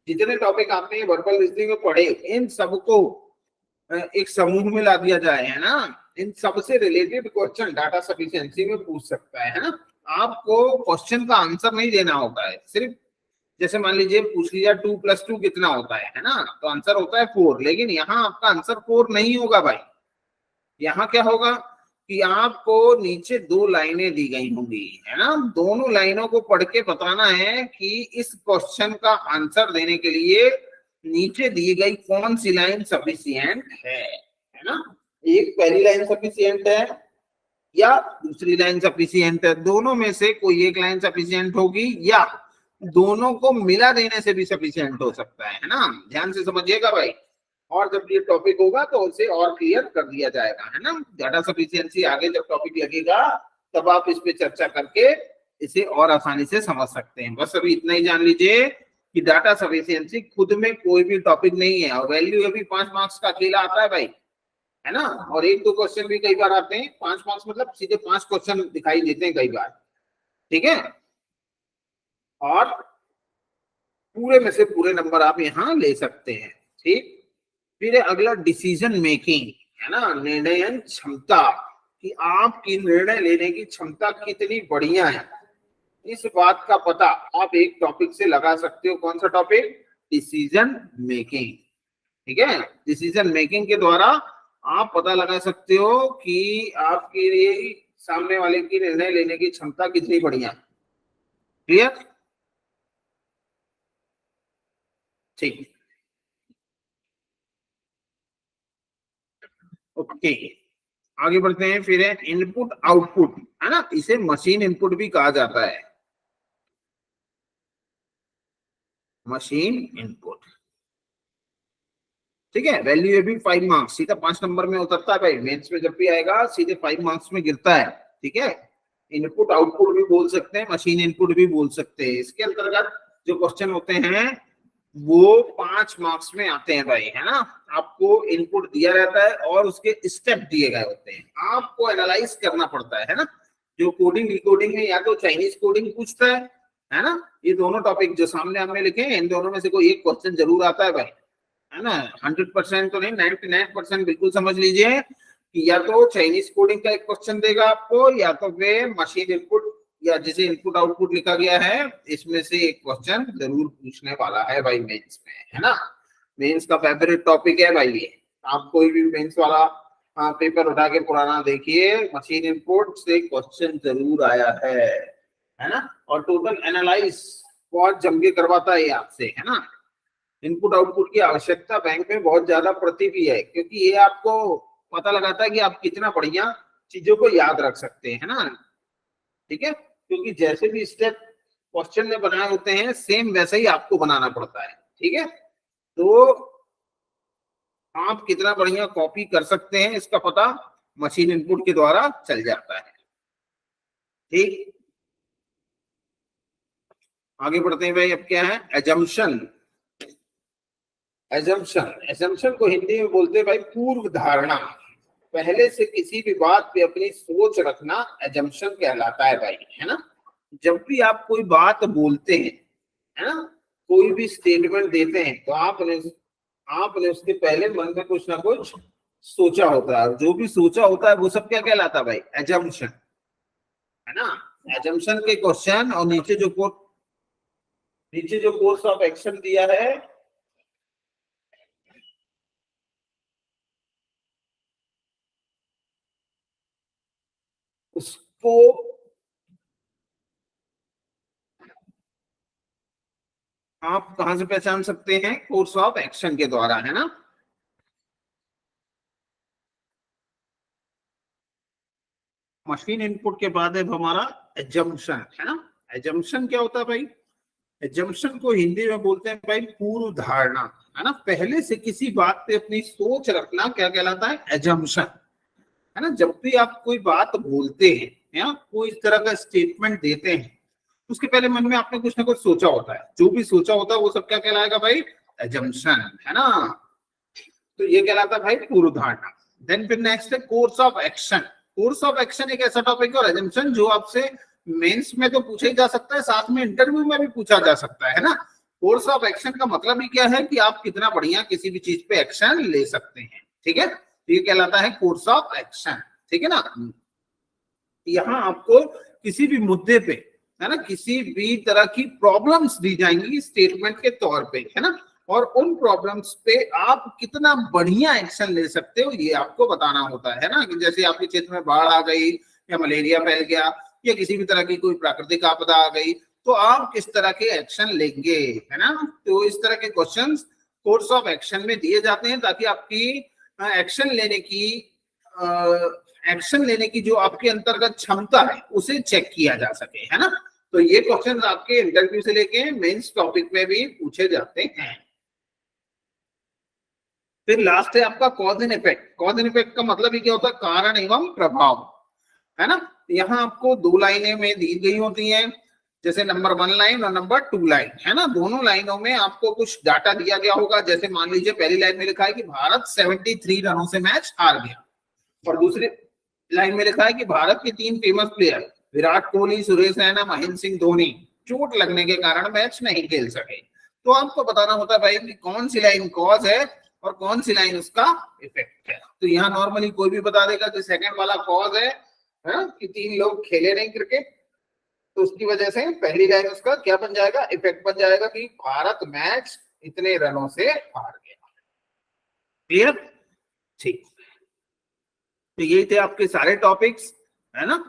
जितने टॉपिक आपने वर्बल रीजनिंग में पढ़े, इन सबको एक समूह में ला दिया जाए, है ना, इन सबसे रिलेटेड क्वेश्चन डाटा सफिशियंसी में पूछ सकता है ना। आपको क्वेश्चन का आंसर नहीं देना होता है, सिर्फ जैसे मान लीजिए पूछ लिया 2+2 कितना होता है ना, तो आंसर होता है 4, लेकिन यहाँ आपका आंसर 4 नहीं होगा भाई। यहाँ क्या होगा कि आपको नीचे 2 लाइनें दी गई होंगी, है ना, दोनों लाइनों को पढ़ के बताना है कि इस क्वेश्चन का आंसर देने के लिए नीचे दी गई कौन सी लाइन सफिशिएंट है ना। एक पहली लाइन सफिशिएंट है या दूसरी लाइन सफिशिएंट है, दोनों में से कोई एक लाइन सफिशिएंट होगी या दोनों को मिला देने से भी सफिशिएंट हो सकता है ना। ध्यान से समझिएगा भाई, और जब ये टॉपिक होगा तो उसे और क्लियर कर दिया जाएगा, है ना। डाटा सफिशिएंसी आगे जब टॉपिक लगेगा तब आप इस पे चर्चा करके इसे और आसानी से समझ सकते हैं। बस अभी इतना ही जान लीजिए कि डाटा सफिशिएंसी खुद में कोई भी टॉपिक नहीं है, और वैल्यू अभी 5 मार्क्स का अकेला आता है भाई, है ना, और 1-2 क्वेश्चन भी कई बार आते हैं। 5 मार्क्स मतलब सीधे 5 क्वेश्चन दिखाई देते हैं कई बार, ठीक है, और पूरे में से पूरे नंबर आप यहाँ ले सकते हैं। ठीक, फिर अगला डिसीजन मेकिंग, है ना, निर्णय क्षमता, कि आपकी निर्णय लेने की क्षमता कितनी बढ़िया है, इस बात का पता आप एक टॉपिक से लगा सकते हो। कौन सा टॉपिक? Decision making. ठीक है, डिसीजन मेकिंग के द्वारा आप पता लगा सकते हो कि आपके लिए सामने वाले की निर्णय लेने की क्षमता कितनी बढ़िया है। क्लियर? ठीक, ओके, आगे बढ़ते हैं। फिर है इनपुट आउटपुट, है ना, इसे मशीन इनपुट भी कहा जाता है, मशीन इनपुट। ठीक है, वैल्यू ये भी 5 मार्क्स, सीधा 5 नंबर में उतरता है भाई, मेंस में जब भी आएगा सीधे 5 मार्क्स में गिरता है। ठीक है, इनपुट आउटपुट भी बोल सकते हैं, मशीन इनपुट भी बोल सकते हैं। इसके अंतर्गत जो क्वेश्चन होते हैं वो 5 मार्क्स में आते हैं भाई, है ना। आपको इनपुट दिया रहता है और उसके स्टेप दिए गए होते हैं, आपको एनालाइज करना पड़ता है ना। जो कोडिंग डिकोडिंग में या तो चाइनीज कोडिंग पूछता है ना, ये दोनों टॉपिक जो सामने हमने लिखे हैं इन दोनों में से कोई एक क्वेश्चन जरूर आता है भाई, है ना। 100% तो नहीं, 99% बिल्कुल समझ लीजिए कि या तो चाइनीज कोडिंग का एक क्वेश्चन देगा आपको, या तो फिर मशीन इनपुट या जिसे इनपुट आउटपुट लिखा गया है इसमें से एक क्वेश्चन जरूर पूछने वाला है भाई मेंस में, है ना। मेंस का फेवरेट टॉपिक है भाई ये। आप कोई भी मेंस वाला पेपर उठा के पुराना देखिए, मशीन इनपुट से क्वेश्चन जरूर आया है ना। और टोटल एनालाइज बहुत जम के करवाता है आपसे, है ना। इनपुट आउटपुट की आवश्यकता बैंक में बहुत ज्यादा पड़ती भी है, क्योंकि ये आपको पता लगाता है कि आप कितना बढ़िया चीजों को याद रख सकते हैं, है ना। ठीक है, क्योंकि जैसे भी स्टेप क्वेश्चन में बनाए होते हैं सेम वैसे ही आपको बनाना पड़ता है। ठीक है, तो आप कितना बढ़िया कॉपी कर सकते हैं इसका पता मशीन इनपुट के द्वारा चल जाता है। ठीक, आगे बढ़ते हैं भाई। अब क्या है? एजम्पशन। एजम्पशन को हिंदी में बोलते हैं भाई पूर्व धारणा। पहले से किसी भी बात पे अपनी सोच रखना एजम्पशन कहलाता है भाई, है ना। जब भी आप कोई बात बोलते हैं, है ना, कोई भी स्टेटमेंट देते हैं, तो आपने उसके पहले मन में कुछ ना कुछ सोचा होता है, जो भी सोचा होता है वो सब क्या कहलाता है भाई? एजम्पशन, है ना। एजम्पशन के क्वेश्चन और नीचे जो कोर्स ऑफ एक्शन दिया है उसको आप कहां से पहचान सकते हैं? कोर्स ऑफ एक्शन के द्वारा, है ना। मशीन इनपुट के बाद है हमारा एजम्पशन, है ना। एजम्पशन क्या होता है भाई? एजम्पशन को हिंदी में बोलते हैं भाई पूर्व धारणा, है ना। पहले से किसी बात पे अपनी सोच रखना क्या कहलाता है? एजम्पशन, है ना। जब भी आप कोई बात बोलते हैं या कोई इस तरह का स्टेटमेंट देते हैं, उसके पहले मन में आपने कुछ ना कुछ सोचा होता है, जो भी सोचा होता है वो सब क्या कहलाएगा भाई? एजम्पशन, है ना। तो ये कहलाता है भाई पूर्व धारणा। देन फिर नेक्स्ट है course of action. Course of action एक ऐसा टॉपिक है और एजम्पशन जो आपसे मेंस में तो पूछा ही जा सकता है, साथ में इंटरव्यू में भी पूछा जा सकता है ना। कोर्स ऑफ एक्शन का मतलब ही क्या है कि आप कितना बढ़िया किसी भी चीज पे एक्शन ले सकते हैं, ठीक है। तो ये कहलाता है कोर्स ऑफ एक्शन, ठीक है ना। यहाँ आपको किसी भी मुद्दे पे, है ना, किसी भी तरह की प्रॉब्लम्स दी जाएंगी स्टेटमेंट के तौर पे, है ना, और उन प्रॉब्लम्स पे आप कितना बढ़िया एक्शन ले सकते हो ये आपको बताना होता है ना। कि जैसे आपके क्षेत्र में बाढ़ आ गई या मलेरिया फैल गया या किसी भी तरह की कोई प्राकृतिक आपदा आ गई तो आप किस तरह के एक्शन लेंगे, है ना। तो इस तरह के क्वेश्चंस कोर्स ऑफ एक्शन में दिए जाते हैं ताकि आपकी एक्शन लेने की जो आपके अंतर्गत क्षमता है उसे चेक किया जा सके, है ना। तो ये क्वेश्चन आपके इंटरव्यू से लेके मेंस टॉपिक में भी पूछे जाते हैं। फिर लास्ट है आपका cause and effect. Cause and effect का मतलब ही क्या होता है, कारण एवं प्रभाव, है ना। यहाँ आपको दो लाइनें में दी गई होती हैं, जैसे नंबर 1 लाइन और नंबर 2 लाइन, है ना। दोनों लाइनों में आपको कुछ डाटा दिया गया होगा। जैसे मान लीजिए पहली लाइन में लिखा है कि भारत 73 रनों से मैच हार गया, और दूसरी लाइन में लिखा है कि भारत के 3 फेमस प्लेयर विराट कोहली, सुरेश रैना, महेंद्र सिंह धोनी चोट लगने के कारण मैच नहीं खेल सके। तो आपको बताना होता है भाई कि कौन सी लाइन कॉज है और कौन सी लाइन उसका इफेक्ट है। तो यहाँ नॉर्मली कोई भी बता देगा कि सेकंड वाला कॉज है कि 3 लोग खेले नहीं क्रिकेट, तो उसकी वजह से पहली लाइन उसका क्या बन जाएगा, इफेक्ट बन जाएगा कि भारत मैच इतने रनों से हार गया। क्लियर, ठीक। तो ये थे आपके सारे टॉपिक्स, है ना।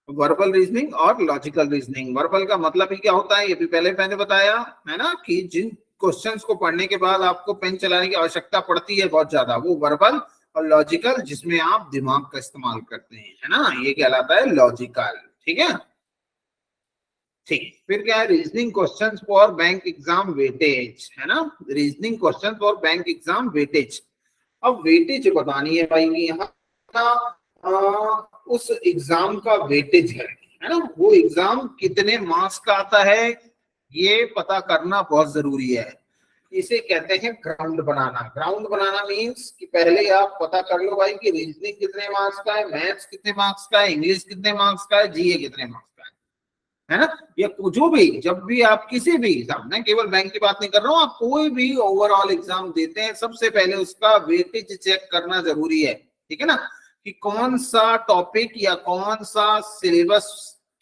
वर्बल रीजनिंग और लॉजिकल रीजनिंग। वर्बल का मतलब ही क्या होता है ये भी पहले मैंने बताया, है ना, कि जिन क्वेश्चंस को पढ़ने के बाद आपको पेन चलाने की आवश्यकता पड़ती है बहुत ज्यादा, वो वर्बल, और लॉजिकल जिसमें आप दिमाग का इस्तेमाल करते हैं, है ना, ये कहलाता है लॉजिकल, ठीक है। ठीक, फिर क्या है, reasoning questions for bank exam weightage, है ना। Reasoning question for bank exam weightage. अब वेटेज बतानी है भाई, यहाँ उस एग्जाम का वेटेज है ना, वो एग्जाम कितने मार्क्स का आता है ये पता करना बहुत जरूरी है। इसे कहते हैं ग्राउंड बनाना। ग्राउंड बनाना मींस कि पहले आप पता कर लो भाई कि रीजनिंग कितने मार्क्स का है, मैथ्स कितने मार्क्स का है, इंग्लिश कितने मार्क्स का है, जीए कितने मार्क्स का है ना। या जो भी, जब भी आप किसी भी एग्जाम, मैं केवल बैंक की बात नहीं कर रहा हूँ, आप कोई भी ओवरऑल एग्जाम देते हैं सबसे पहले उसका वेटेज चेक करना जरूरी है, ठीक है ना, कि कौन सा टॉपिक या कौन सा सिलेबस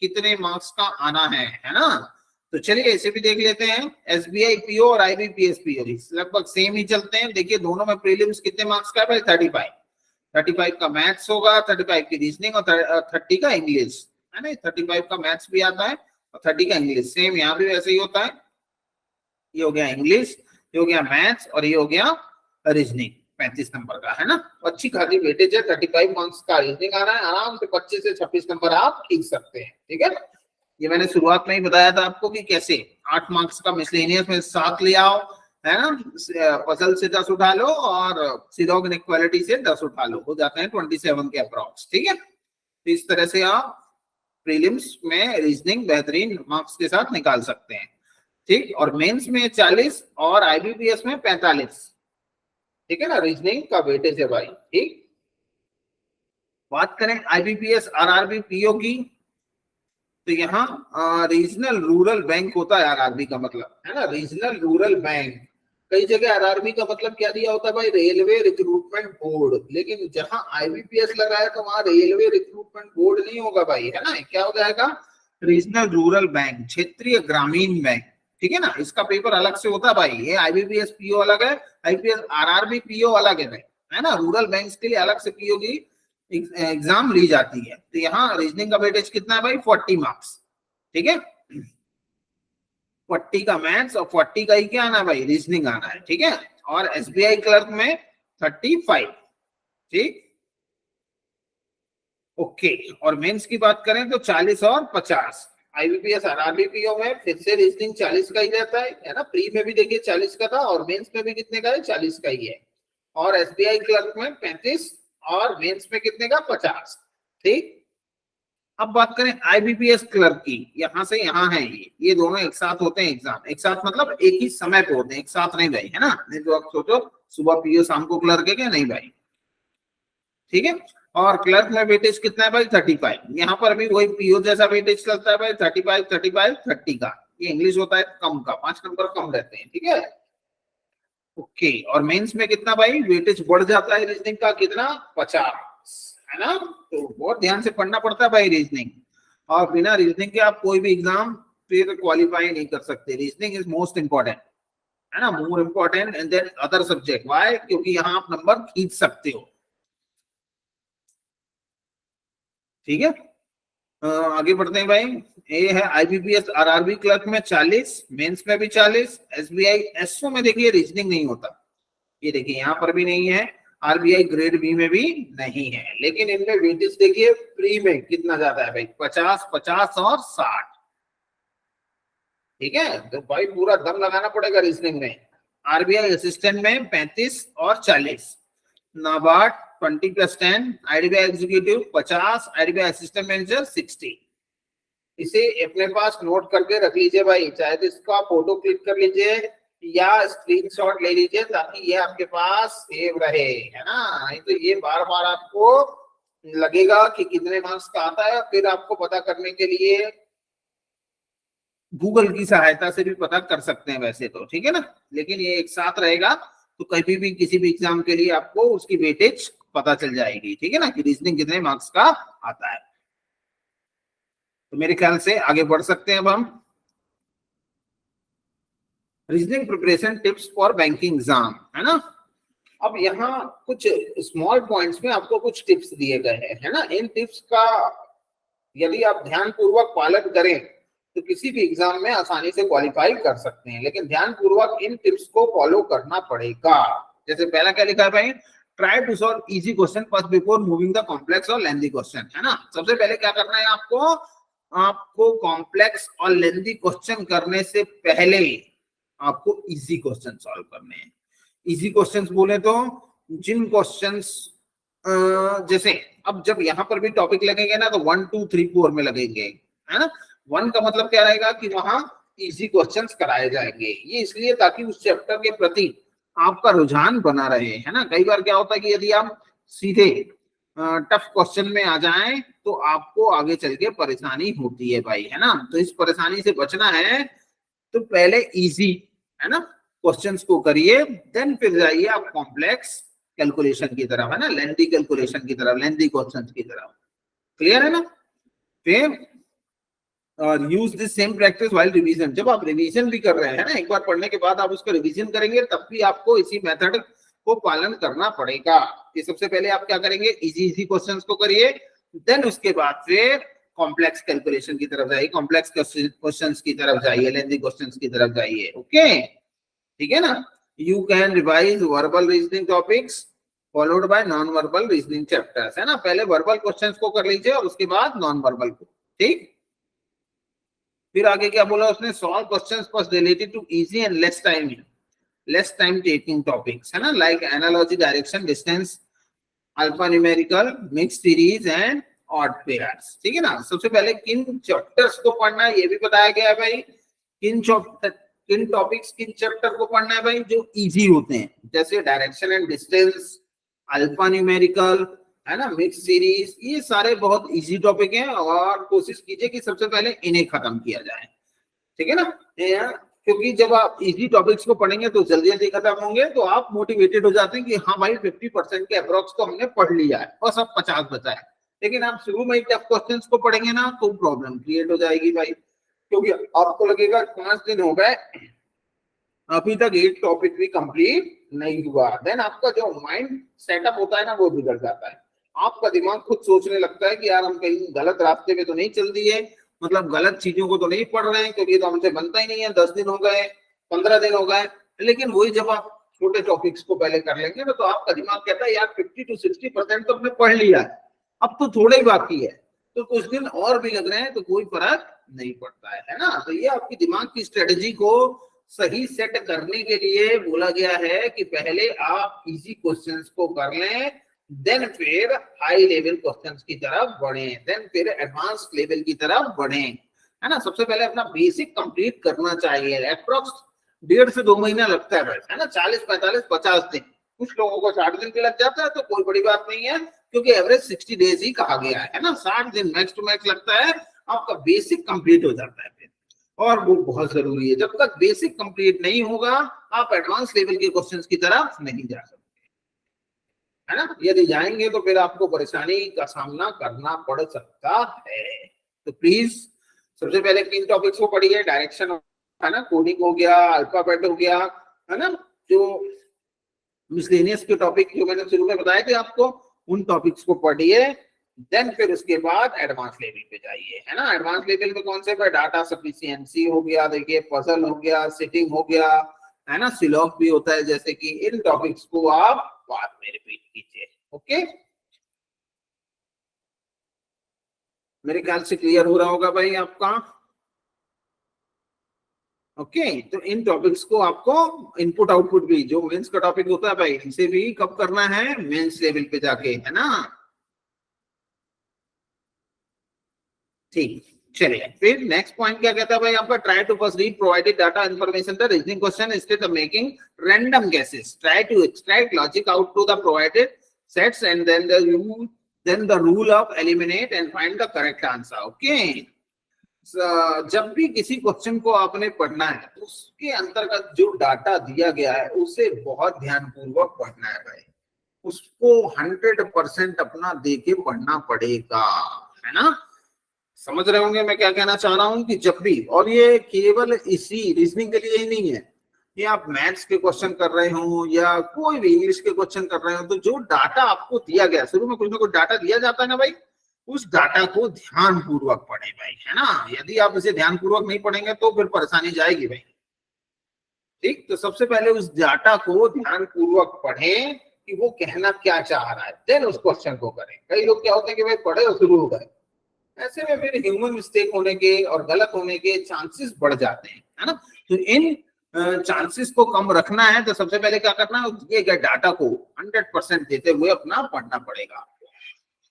कितने मार्क्स का आना है ना। तो चलिए इसे भी देख लेते हैं। एसबीआई पीओ और आईबीपीएस पीओ लगभग सेम ही चलते हैं। देखिए दोनों में प्रीलिम्स कितने मार्क्स का है भाई, 35 का मैथ्स होगा, 35 की रीजनिंग और 30 का इंग्लिश, है ना। 35 का मैथ्स भी आता है और 30 का इंग्लिश, सेम यहाँ भी वैसे ही होता है। ये हो गया इंग्लिश, ये हो गया मैथ्स और ये हो गया रीजनिंग 35 नंबर का, है ना। अच्छी खासी वेटेज है, 35 मार्क्स का रीजनिंग आ रहा है, आराम से 25 से 26 नंबर आप खींच सकते हैं, ठीक है। ये मैंने शुरुआत में ही बताया था आपको कि कैसे 8 मार्क्स का मिसलेनियस में 7 ले आओ, है ना, पजल से 10 उठा लो और सीरोग इनइक्वालिटी से 10 उठा लो, हो जाते हैं 27 के अप्रॉक्स, ठीक है। तो इस तरह से आप प्रीलिम्स में रीजनिंग बेहतरीन मार्क्स के साथ निकाल सकते हैं, ठीक। और मेंस में 40 और आईबीपीएस में 45, ठीक है ना, रीजनिंग का वेटेज है भाई, ठीक। बात करें आईबीपीएस आरआरबी पीओ की, तो यहाँ रीजनल रूरल बैंक होता है आरआरबी का मतलब, है ना, रीजनल रूरल बैंक। कई जगह आरआरबी का मतलब क्या दिया होता है भाई, रेलवे रिक्रूटमेंट बोर्ड, लेकिन जहां आईबीपीएस लगा है तो वहां रेलवे रिक्रूटमेंट बोर्ड नहीं होगा भाई, है ना, क्या हो जाएगा, रीजनल रूरल बैंक, क्षेत्रीय ग्रामीण बैंक, ठीक है ना। इसका पेपर अलग से होता है भाई, ये आईबीपीएस पीओ अलग है, आईपीएस आरआरबी पीओ अलग है ना। रूरल बैंक के लिए अलग से पीओ की एग्जाम ली जाती है। तो यहाँ रीजनिंग का वेटेज कितना है भाई, 40 मार्क्स, ठीक है। 40 का मैथ्स और 40 का ही क्या आना है भाई, रीजनिंग आना है, ठीक है। और एसबीआई क्लर्क में 35, ठीक, ओके। और मेंस की बात करें तो 40 और 50। आईबीपीएस आरआरबी पीओ में फिर से रीजनिंग 40 का ही रहता है ना। प्री में भी देखिए 40 का था और मेंस में भी कितने का है, 40 का ही है। और एसबीआई क्लर्क में 35 और मेंस में कितने का, 50, ठीक। अब बात करें आईबीपीएस क्लर्क की, यहां से यहां है ये दोनों एक साथ होते हैं एग्जाम, एक साथ मतलब एक ही समय पे होते हैं, एक साथ नहीं भाई, है ना? नहीं तो आप सोचो सुबह पीओ शाम को क्लर्क है क्या? नहीं भाई, ठीक है। और क्लर्क में वेटेज कितना है भाई? 35। यहाँ पर भी वही पीओ जैसा वेटेज चलता है भाई, 35 35 30 का। ये इंग्लिश होता है कम का, 5 नंबर कम रहते हैं, ठीक है। ओके, और मेंस में कितना भाई वेटेज बढ़ जाता है रीजनिंग का? कितना? 50, है ना? तो बहुत ध्यान से पढ़ना पड़ता है भाई रीजनिंग, और बिना रीजनिंग के आप कोई भी एग्जाम फिर क्वालिफाई नहीं कर सकते। रीजनिंग इज मोस्ट इंपॉर्टेंट, है ना, more important and then other subject. Why? क्योंकि यहाँ आप नंबर खींच सकते हो, ठीक है। आगे बढ़ते हैं भाई। ए है आईबीपीएस आरआरबी क्लर्क में 40, मेंस में भी 40, एसबीआई एसओ में देखिए रीजनिंग नहीं होता, ये देखिए यहाँ पर भी नहीं है, आरबीआई ग्रेड बी में भी नहीं है, लेकिन इनमें वेटेज देखिए प्री में कितना ज्यादा है भाई, 50 50 और 60, ठीक है। तो भाई पूरा दम लगाना पड़ेगा रीजनिंग में। आरबीआई असिस्टेंट में 35 और 40, NABARD 20+10, IDBI executive 50, IDBI assistant manager 60। इसे अपने पास नोट करके रख लीजिए भाई, चाहे तो इसका फोटो क्लिक कर लीजिए या स्क्रीनशॉट ले लीजिए, ताकि ये आपके पास सेव रहे, है ना? नहीं तो ये बार बार आपको लगेगा कि कितने मार्क्स का आता है, फिर आपको पता करने के लिए गूगल की सहायता से भी पता कर सकते हैं वैसे तो, ठीक है ना। लेकिन ये एक साथ रहेगा तो कभी भी किसी भी एग्जाम के लिए आपको उसकी वेटेज पता चल जाएगी, ठीक है ना, कि रीजनिंग कितने मार्क्स का आता है। तो मेरे ख्याल से आगे बढ़ सकते हैं अब हम। Reasoning preparation tips for banking exam, है ना। अब यहाँ कुछ स्मॉल पॉइंट्स में आपको कुछ टिप्स दिए गए हैं, है ना। इन टिप्स का यदि आप ध्यान पूर्वक पालन करें तो किसी भी एग्जाम में आसानी से क्वालिफाई कर सकते हैं, लेकिन ध्यान पूर्वक इन टिप्स को फॉलो करना पड़ेगा। जैसे पहला क्या लिखा है भाई? Try to solve easy question first before moving the complex और लेंथी क्वेश्चन, है ना। सबसे पहले क्या करना है आपको? आपको कॉम्प्लेक्स और लेंथी क्वेश्चन करने से पहले आपको इजी क्वेश्चन सॉल्व करने हैं। इजी क्वेश्चंस बोले तो जिन क्वेश्चंस जैसे अब जब यहाँ पर भी टॉपिक लगेंगे ना तो 1 2 3 4 में लगेंगे, है ना। 1 का मतलब क्या रहेगा कि वहां इजी क्वेश्चंस कराए जाएंगे, ये इसलिए ताकि उस चैप्टर के प्रति आपका रुझान बना रहे, है ना। कई बार क्या होता है कि यदि आप सीधे टफ क्वेश्चन में आ जाएं तो आपको आगे चल के परेशानी होती है भाई, है ना। तो इस परेशानी से बचना है तो पहले इजी, है ना, क्वेश्चंस को करिए, देन फिर जाइए आप कॉम्प्लेक्स कैलकुलेशन की तरफ, है ना, लेंथी कैलकुलेशन की तरफ, लेंथी क्वेश्चंस की तरफ। क्लियर है ना? फिर और use this same practice while revision, जब आप रिवीजन भी कर रहे हैं ना, एक बार पढ़ने के बाद आप उसको रिवीजन करेंगे तब भी आपको इसी मेथड को पालन करना पड़ेगा। कि सबसे पहले आप क्या करेंगे? इजी इजी क्वेश्चंस को करिए, देन उसके बाद फिर कॉम्प्लेक्स कैलकुलेशन की तरफ जाइए, कॉम्प्लेक्स क्वेश्चंस की तरफ जाइए, लेंथी क्वेश्चंस की तरफ जाइए। ओके, ठीक है ना। You can revise verbal reasoning topics followed by non verbal reasoning chapters, है ना। पहले वर्बल क्वेश्चंस को कर लीजिए और उसके बाद नॉन वर्बल को, ठीक। फिर आगे क्या बोला उसने? Solve questions first related to easy and less time taking topics, है ना, like analogy, direction, distance, alpha numerical, mix series and odd pairs, ठीक है ना। सबसे पहले किन चैप्टर्स को पढ़ना है ये भी बताया गया है भाई। किन टॉपिक्स, किन चैप्टर को पढ़ना है भाई? जो इजी होते हैं, जैसे direction and distance, alpha numerical, है ना, मिक्स सीरीज, ये सारे बहुत इजी टॉपिक हैं और कोशिश कीजिए कि सबसे पहले इन्हें खत्म किया जाए, ठीक है ना। क्योंकि जब आप इजी टॉपिक्स को पढ़ेंगे तो जल्दी जल्दी खत्म होंगे, तो आप मोटिवेटेड हो जाते हैं कि हाँ भाई 50% के अप्रोक्स तो हमने पढ़ लिया है, बस अब 50 बचा है। लेकिन आप शुरू में टफ क्वेश्चंस को पढ़ेंगे ना तो प्रॉब्लम क्रिएट हो जाएगी भाई, क्योंकि आपको लगेगा 5 दिन हो गए अभी तक एक टॉपिक भी कंप्लीट नहीं हुआ, देन आपका जो माइंड सेटअप होता है ना वो बिगड़ जाता है। आपका दिमाग खुद सोचने लगता है कि यार हम कहीं गलत रास्ते पे तो नहीं चल दिए, मतलब गलत चीजों को तो नहीं पढ़ रहे हैं, क्योंकि तो हमसे बनता ही नहीं है। 10 दिन हो गए, 15 दिन हो गए, लेकिन वही जब आप छोटे टॉपिक्स को पहले कर लेंगे ना तो आपका दिमाग कहता है यार 50 to 60% तो हमने पढ़ लिया है, अब तो थोड़ा ही बाकी है, तो कुछ दिन और भी लग रहे हैं तो कोई फर्क नहीं पड़ता है ना। तो ये आपकी दिमाग की स्ट्रेटेजी को सही सेट करने के लिए बोला गया है कि पहले आप इजी क्वेश्चंस को कर लें, देन फिर हाई लेवल क्वेश्चंस की तरफ बढ़े, देन फिर एडवांस लेवल की तरफ बढ़े, है ना। सबसे पहले अपना बेसिक कंप्लीट करना चाहिए। अप्रोक्स 1.5 से 2 महीना लगता है बस, है ना। 40, 45, 50 दिन, कुछ लोगों को 60 दिन भी लग जाता है, तो कोई बड़ी बात नहीं है, क्योंकि एवरेज 60 डेज ही कहा गया है ना। 60 दिन मैक्स टू मैक्स लगता है, आपका बेसिक कंप्लीट हो जाता है फिर, और वो बहुत जरूरी है। जब तक बेसिक कंप्लीट नहीं होगा, आप एडवांस लेवल के क्वेश्चंस की तरफ नहीं जा सकते, है ना। यदि जाएंगे तो फिर आपको परेशानी का सामना करना पड़ सकता है। तो प्लीज सबसे पहले 3 टॉपिक्स को पढ़िए। डायरेक्शन, है ना, कोडिंग हो गया, अल्फाबेट हो गया, है ना, जो मिसलेनियस के टॉपिक जो मैंने शुरू में बताए थे आपको, उन टॉपिक्स को पढ़िए। देन फिर उसके बाद एडवांस लेवल पे जाइए, है ना। एडवांस लेवल में कौन से पे, डाटा सफिशिएंसी हो गया, देखिए पजल हो गया, सिटिंग हो गया, है ना, सिलॉग भी होता है, जैसे कि इन टॉपिक्स को आप बाद में रिपीट कीजिए। ओके, मेरे ख्याल से क्लियर हो रहा होगा भाई आपका। ओके, तो इन टॉपिक्स को आपको इनपुट आउटपुट भी, जो मेंस का टॉपिक होता है भाई, इसे भी कब करना है, मेंस लेवल पे जाके, है ना। ठीक, चलिए फिर नेक्स्ट पॉइंट क्या कहता है भाई आपका, try to first read provided data information the reasoning question instead of making random guesses, try to extract logic out to the provided sets and then the rule of eliminate and find the correct answer. Okay, जब भी किसी question को आपने पढ़ना है, तो उसके अंतर्गत जो डाटा दिया गया है उसे बहुत ध्यानपूर्वक पढ़ना है भाई। उसको 100% अपना देके पढ़ना पड़ेगा, है ना। समझ रहे होंगे मैं क्या कहना चाह रहा हूं, कि जब भी, और ये केवल इसी रीजनिंग के लिए ही नहीं है, ये आप मैथ्स के क्वेश्चन कर रहे हो या कोई भी इंग्लिश के क्वेश्चन कर रहे हो, तो जो डाटा आपको दिया गया, शुरू में कुछ ना कुछ डाटा दिया जाता है ना भाई, उस डाटा को ध्यान पूर्वक पढ़े भाई, है ना। यदि आप इसे ध्यान पूर्वक नहीं पढ़ेंगे तो फिर परेशानी जाएगी भाई। ठीक, तो सबसे पहले उस डाटा को ध्यान पूर्वक पढ़ें कि वो कहना क्या चाह रहा है, देन उस क्वेश्चन को करें। कई लोग क्या होते हैं कि भाई पढ़े और शुरू हो गए, ऐसे में फिर ह्यूमन मिस्टेक होने के और गलत होने के चांसेस बढ़ जाते हैं, है ना। तो इन चांसेस को कम रखना है, तो सबसे पहले क्या करना है, दिए गए डाटा को 100% देते हुए अपना पढ़ना पड़ेगा।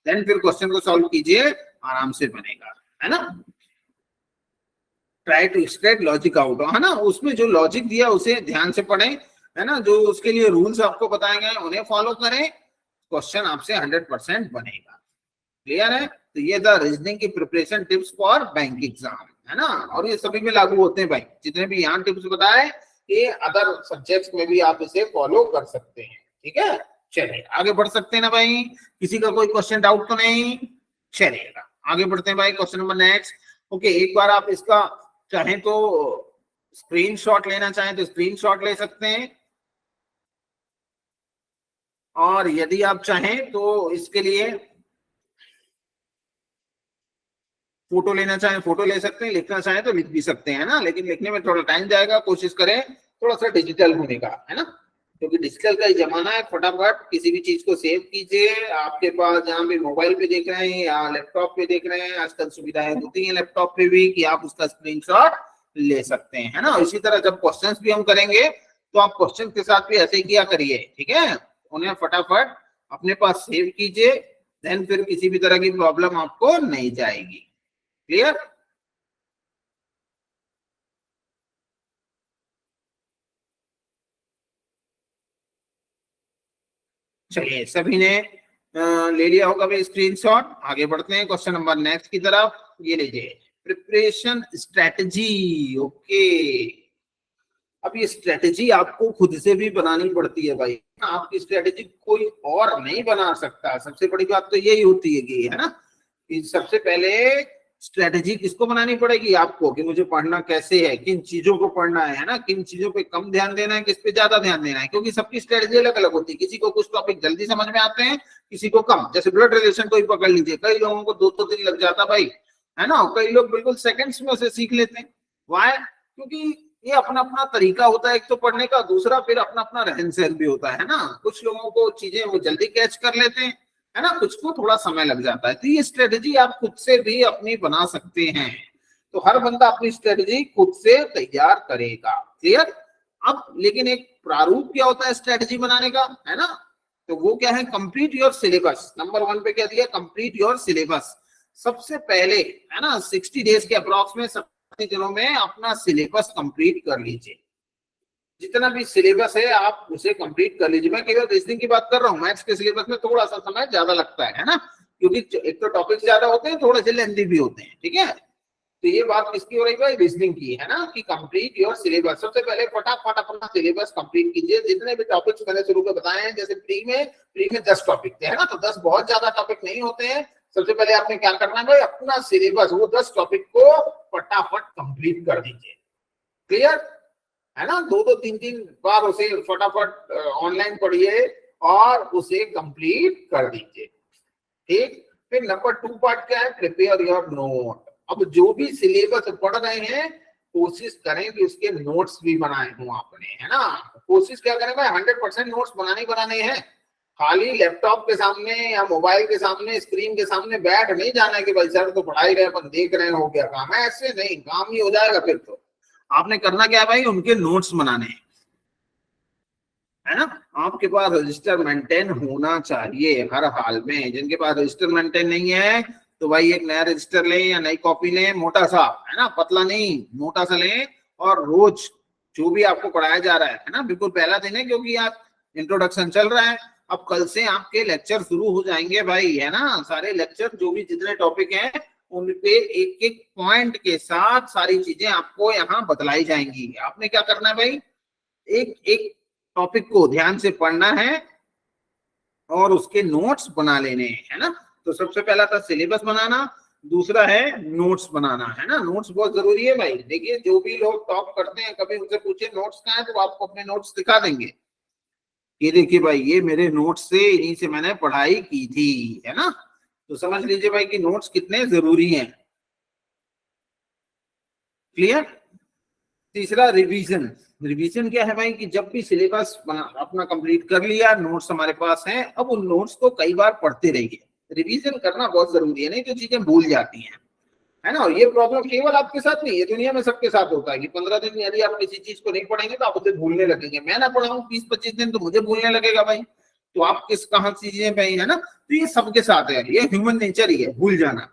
देन फिर क्वेश्चन को सॉल्व कीजिए, आराम से बनेगा, है ना। Try to extract logic out, है ना, उसमें जो लॉजिक दिया उसे ध्यान से पढ़ें, है ना। जो उसके लिए रूल्स आपको बताए गए उन्हें फॉलो करें, क्वेश्चन आपसे 100% बनेगा। क्लियर है। तो ये द रीजनिंग की preparation tips for bank exam, है ना। और ये सभी में लागू होते हैं भाई, जितने भी यहाँ टिप्स बताए, ये अदर सब्जेक्ट्स में भी आप इसे फॉलो कर सकते हैं। ठीक है, चलिए आगे बढ़ सकते हैं ना भाई। किसी का कोई क्वेश्चन डाउट तो नहीं, चलिएगा आगे बढ़ते हैं भाई। Question number next. ओके, एक बार आप इसका चाहें तो स्क्रीनशॉट लेना चाहें तो स्क्रीनशॉट ले सकते हैं, और यदि आप चाहें तो इसके लिए फोटो लेना चाहें फोटो ले सकते हैं, लिखना चाहें तो लिख भी सकते हैं ना, लेकिन लिखने में थोड़ा टाइम जाएगा। कोशिश करें थोड़ा सा डिजिटल होने का, है ना, क्योंकि डिजिटल का ही जमाना है। फटाफट किसी भी चीज को सेव कीजिए। आपके पास जहां भी मोबाइल पे देख रहे हैं या लैपटॉप पे देख रहे हैं, आजकल सुविधाएं होती है लैपटॉप पे भी कि आप उसका स्क्रीनशॉट ले सकते हैं, है ना। इसी तरह जब क्वेश्चंस भी हम करेंगे तो आप क्वेश्चन के साथ भी ऐसे ही किया करिए, ठीक है। उन्हें फटाफट अपने पास सेव कीजिए, देन फिर किसी भी तरह की प्रॉब्लम आपको नहीं जाएगी। क्लियर। चलिए सभी ने ले लिया होगा भाई स्क्रीनशॉट। आगे बढ़ते हैं क्वेश्चन नंबर नेक्स्ट की तरफ। ये लीजिए, प्रिपरेशन स्ट्रेटजी। ओके, अब ये स्ट्रेटजी आपको खुद से भी बनानी पड़ती है भाई। आपकी स्ट्रेटजी कोई और नहीं बना सकता। सबसे बड़ी बात तो यही होती है कि, है ना, कि सबसे पहले स्ट्रेटजी किसको बनानी पड़ेगी, आपको, कि मुझे पढ़ना कैसे है, किन चीजों को पढ़ना है ना, किन चीजों पे कम ध्यान देना है, किस पे ज्यादा ध्यान देना है, क्योंकि सबकी स्ट्रेटजी अलग अलग होती है। किसी को कुछ टॉपिक जल्दी समझ में आते हैं, किसी को कम। जैसे ब्लड रिलेशन को ही पकड़ लीजिए, कई लोगों को 2-2 दिन लग जाता भाई, है ना। कई लोग बिल्कुल सेकंड्स में उसे सीख लेते हैं। वाई? क्योंकि ये अपना अपना तरीका होता है एक तो पढ़ने का, दूसरा फिर अपना अपना रहन सहन भी होता है ना। कुछ लोगों को चीजें वो जल्दी कैच कर लेते हैं, है ना, कुछ को थोड़ा समय लग जाता है। तो ये स्ट्रेटजी आप खुद से भी अपनी बना सकते हैं। तो हर बंदा अपनी स्ट्रेटजी खुद से तैयार करेगा। क्लियर। अब लेकिन एक प्रारूप क्या होता है स्ट्रेटजी बनाने का, है ना। तो वो क्या है, कंप्लीट योर सिलेबस। नंबर 1 पे क्या दिया, कंप्लीट योर सिलेबस। सबसे पहले है ना 60 डेज के अप्रॉक्स में, 70 दिनों में अपना सिलेबस कंप्लीट कर लीजिए। जितना भी सिलेबस है आप उसे कंप्लीट कर लीजिए। मैं केवल रीजनिंग की बात कर रहा हूँ, मैथ्स के सिलेबस में थोड़ा सा समय ज्यादा लगता है ना, क्योंकि एक तो टॉपिक ज्यादा होते हैं, थोड़े से लेंथी भी होते हैं, ठीक है। तो ये बात किसकी हो रही भाई, रीजनिंग की है ना, कि कंप्लीट योर सिलेबस। सबसे पहले फटाफट अपना सिलेबस कंप्लीट कीजिए। जितने भी टॉपिक्स मैंने शुरू में बताए हैं, जैसे प्री में 10 टॉपिक थे, है ना, तो 10 बहुत ज्यादा टॉपिक नहीं होते हैं। सबसे पहले आपने क्या करना है भाई, अपना सिलेबस वो 10 टॉपिक को फटाफट कंप्लीट कर दीजिए। क्लियर है ना, 2-2 3-3 बार उसे फटाफट ऑनलाइन पढ़िए और उसे कंप्लीट कर दीजिए, ठीक। फिर नंबर 2 पार्ट क्या है, प्रिपेयर योर नोट। अब जो भी सिलेबस पढ़ रहे हैं कोशिश करें कि उसके नोट्स भी बनाए हों आपने, है ना। कोशिश क्या करें भाई, 100% नोट्स बनाने हैं। खाली लैपटॉप के सामने या मोबाइल के सामने, स्क्रीन के सामने बैठ नहीं जाना है कि भाई सर तो पढ़ाई रहे अपन देख रहे हैं, हो गया काम। ऐसे नहीं, काम ही हो जाएगा। फिर तो आपने करना क्या है भाई, उनके नोट्स बनाने हैं, है ना। आपके पास रजिस्टर मेंटेन होना चाहिए हर हाल में। जिनके पास रजिस्टर मेंटेन नहीं है तो भाई एक नया रजिस्टर लें या नई कॉपी लें, मोटा सा, है ना, पतला नहीं, मोटा सा लें। और रोज जो भी आपको पढ़ाया जा रहा है ना, बिल्कुल पहला दिन है क्योंकि आप इंट्रोडक्शन चल रहा है, अब कल से आपके लेक्चर शुरू हो जाएंगे भाई, है ना। सारे लेक्चर जो भी जितने टॉपिक हैं उनपे एक एक पॉइंट के साथ सारी चीजें आपको यहाँ बतलाई जाएंगी। आपने क्या करना है भाई, एक एक टॉपिक को ध्यान से पढ़ना है और उसके नोट्स बना लेने हैं, है ना। तो सबसे पहला था सिलेबस बनाना, दूसरा है नोट्स बनाना, है ना। नोट्स बहुत जरूरी है भाई। देखिए जो भी लोग टॉप करते हैं, कभी उनसे पूछे नोट्स कहाँ है, तो आपको अपने नोट्स दिखा देंगे, ये देखिए भाई ये मेरे नोट्स से, इन्हीं से मैंने पढ़ाई की थी, है ना। तो समझ लीजिए भाई कि नोट्स कितने जरूरी हैं। क्लियर। तीसरा रिवीजन। रिवीजन क्या है भाई, कि जब भी सिलेबस अपना कंप्लीट कर लिया, नोट्स हमारे पास हैं, अब उन नोट्स को कई बार पढ़ते रहिए। रिवीजन करना बहुत जरूरी है, नहीं तो चीजें भूल जाती हैं, है ना। और ये प्रॉब्लम केवल आपके साथ नहीं है, दुनिया में सबके साथ होता है कि 15 दिन यदि आप किसी चीज को नहीं पढ़ेंगे तो आप उसे भूलने लगेंगे। मैं ना पढ़ाऊं 20-25 दिन तो मुझे भूलने लगेगा भाई, तो आप किस कहाँ चीजें भाई, है ना। तो ये सबके साथ है, ये ह्यूमन नेचर ही है, भूल जाना,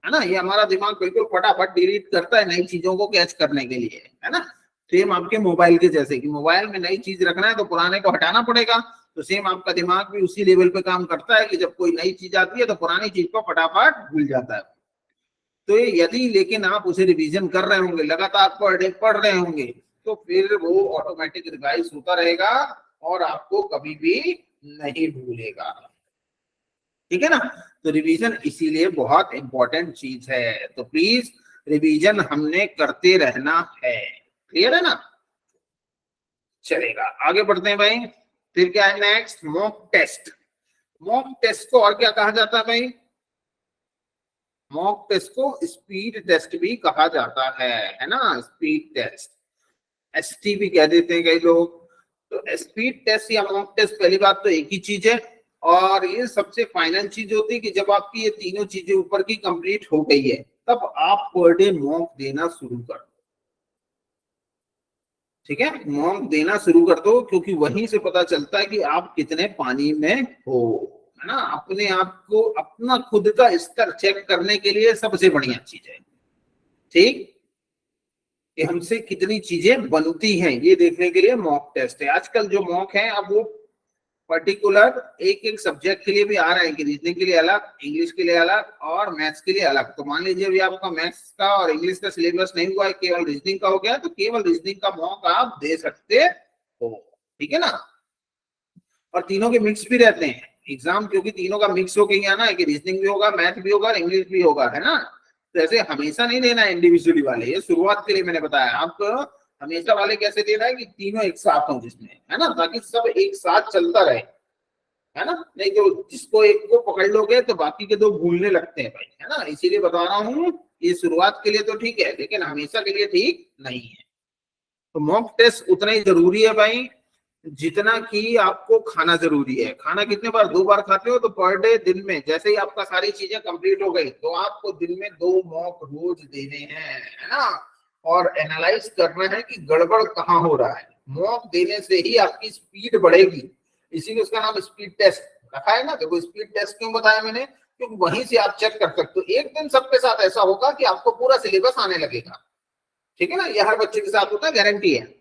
है ना। ये हमारा दिमाग बिल्कुल फटाफट डिलीट करता है नई चीजों को कैच करने के लिए, है ना। सेम आपके मोबाइल के जैसे कि मोबाइल में नई चीज रखना है तो पुराने को हटाना पड़ेगा, तो सेम आपका दिमाग भी उसी लेवल पे काम करता है कि जब कोई नई चीज आती है तो पुरानी चीज को फटाफट भूल जाता है। तो यदि लेकिन आप उसे रिवीजन कर रहे होंगे, लगातार पढ़ रहे होंगे, तो फिर वो ऑटोमेटिक रिवाइज होता रहेगा और आपको कभी भी नहीं भूलेगा, ठीक है ना। तो रिवीजन इसीलिए बहुत इंपॉर्टेंट चीज है, तो प्लीज रिवीजन हमने करते रहना है। क्लियर है ना, चलेगा। आगे बढ़ते हैं भाई। फिर क्या है next, mock test. Mock test को और क्या कहा जाता है भाई, मॉक टेस्ट को स्पीड टेस्ट भी कहा जाता है ना, स्पीड टेस्ट, एसटी भी कह देते हैं कई लोग। तो स्पीड टेस्ट या मॉक टेस्ट, पहली बात तो एक ही चीज है, और ये सबसे फाइनल चीज होती है कि जब आपकी ये तीनों चीजें ऊपर की कंप्लीट हो गई है, तब आप पर डे मॉक देना शुरू कर दो, ठीक है। मॉक देना शुरू कर दो, क्योंकि वहीं से पता चलता है कि आप कितने पानी में हो, है ना। अपने आप को, अपना खुद का स्तर चेक करने के लिए सबसे बढ़िया चीज है, ठीक, कि हमसे कितनी चीजें बनती हैं ये देखने के लिए मॉक टेस्ट है। आजकल जो मॉक है अब वो पर्टिकुलर एक एक सब्जेक्ट के लिए भी आ रहे हैं, कि रीजनिंग के लिए अलग, इंग्लिश के लिए अलग और मैथ्स के लिए अलग। तो मान लीजिए अभी आपका मैथ्स का और इंग्लिश का सिलेबस नहीं हुआ है, केवल रीजनिंग का हो गया, तो केवल रीजनिंग का मॉक आप दे सकते हो, ठीक है ना। और तीनों के मिक्स भी रहते हैं एग्जाम, क्योंकि तीनों का मिक्स हो गया ना, कि रीजनिंग भी होगा, मैथ भी होगा और इंग्लिश भी होगा, है ना। तो ऐसे हमेशा नहीं देना इंडिविजुअली वाले, ये शुरुआत के लिए मैंने बताया। आप हमेशा वाले कैसे देना है कि तीनों एक साथ हो जिसमें, है ना, ताकि सब एक साथ चलता रहे, है ना। नहीं तो जिसको एक को पकड़ लोगे तो बाकी के दो भूलने लगते हैं भाई, है ना। इसीलिए बता रहा हूँ, ये शुरुआत के लिए तो ठीक है, लेकिन हमेशा के लिए ठीक नहीं है। तो मॉक टेस्ट उतना ही जरूरी है भाई जितना कि आपको खाना जरूरी है। खाना कितने बार, 2 बार खाते हो, तो पर डे दिन में जैसे ही आपका सारी चीजें कंप्लीट हो गई, तो आपको दिन में 2 मॉक रोज देने हैं, है ना। और एनालाइज करना है कि गड़बड़ कहाँ हो रहा है। मॉक देने से ही आपकी स्पीड बढ़ेगी, इसीलिए उसका नाम स्पीड टेस्ट रखा है ना। देखो स्पीड टेस्ट क्यों बताया मैंने, क्योंकि वहीं से आप चेक कर सकते हो। एक दिन सबके साथ ऐसा होगा कि आपको पूरा सिलेबस आने लगेगा, ठीक है ना, ये हर बच्चे के साथ होता है, गारंटी है।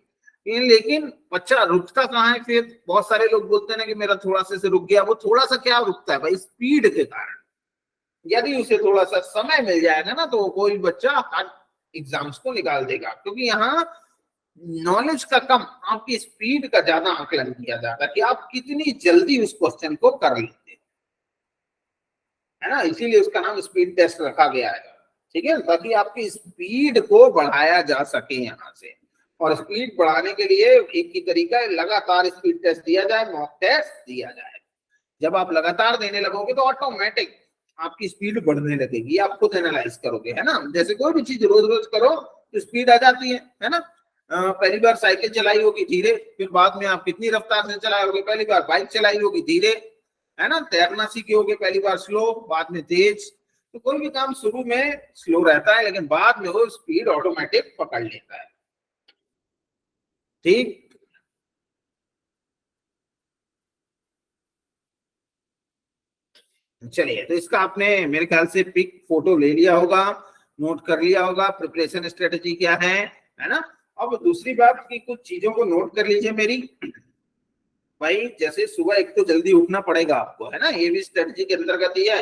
लेकिन बच्चा रुकता कहाँ है फिर? बहुत सारे लोग बोलते हैं ना कि मेरा थोड़ा से रुक गया। वो थोड़ा सा क्या रुकता है भाई? स्पीड के कारण। यदि उसे थोड़ा सा समय मिल जाएगा ना तो कोई बच्चा हर एग्जाम्स को निकाल देगा, क्योंकि यहाँ नॉलेज का कम, आपकी स्पीड का ज्यादा आकलन किया जाता है कि आप कितनी जल्दी उस क्वेश्चन को कर लेते है ना। इसीलिए उसका नाम स्पीड टेस्ट रखा गया है, ठीक है, ताकि आपकी स्पीड को बढ़ाया जा सके यहाँ से। और स्पीड बढ़ाने के लिए एक ही तरीका है, लगातार स्पीड टेस्ट दिया जाए, मॉक टेस्ट दिया जाए। जब आप लगातार देने लगोगे तो ऑटोमेटिक आपकी स्पीड बढ़ने लगेगी, आप खुद एनालाइज करोगे, है ना। जैसे कोई भी चीज रोज रोज करो तो स्पीड आ जाती है ना। पहली बार साइकिल चलाई होगी धीरे, फिर बाद में आप कितनी रफ्तार से चलाए होगे। पहली बार बाइक चलाई होगी धीरे, है ना। तैरना सीखे होगे पहली बार स्लो, बाद में तेज। तो कोई भी काम शुरू में स्लो रहता है, लेकिन बाद में वो स्पीड ऑटोमेटिक पकड़ लेता है, ठीक। चलिए, तो इसका आपने मेरे ख्याल से पिक फोटो ले लिया होगा, नोट कर लिया होगा प्रिपरेशन स्ट्रेटेजी क्या है ना। अब दूसरी बात की कुछ चीजों को नोट कर लीजिए मेरी भाई। जैसे सुबह एक तो जल्दी उठना पड़ेगा आपको, है ना, ये भी स्ट्रेटेजी के अंतर्गत ही है।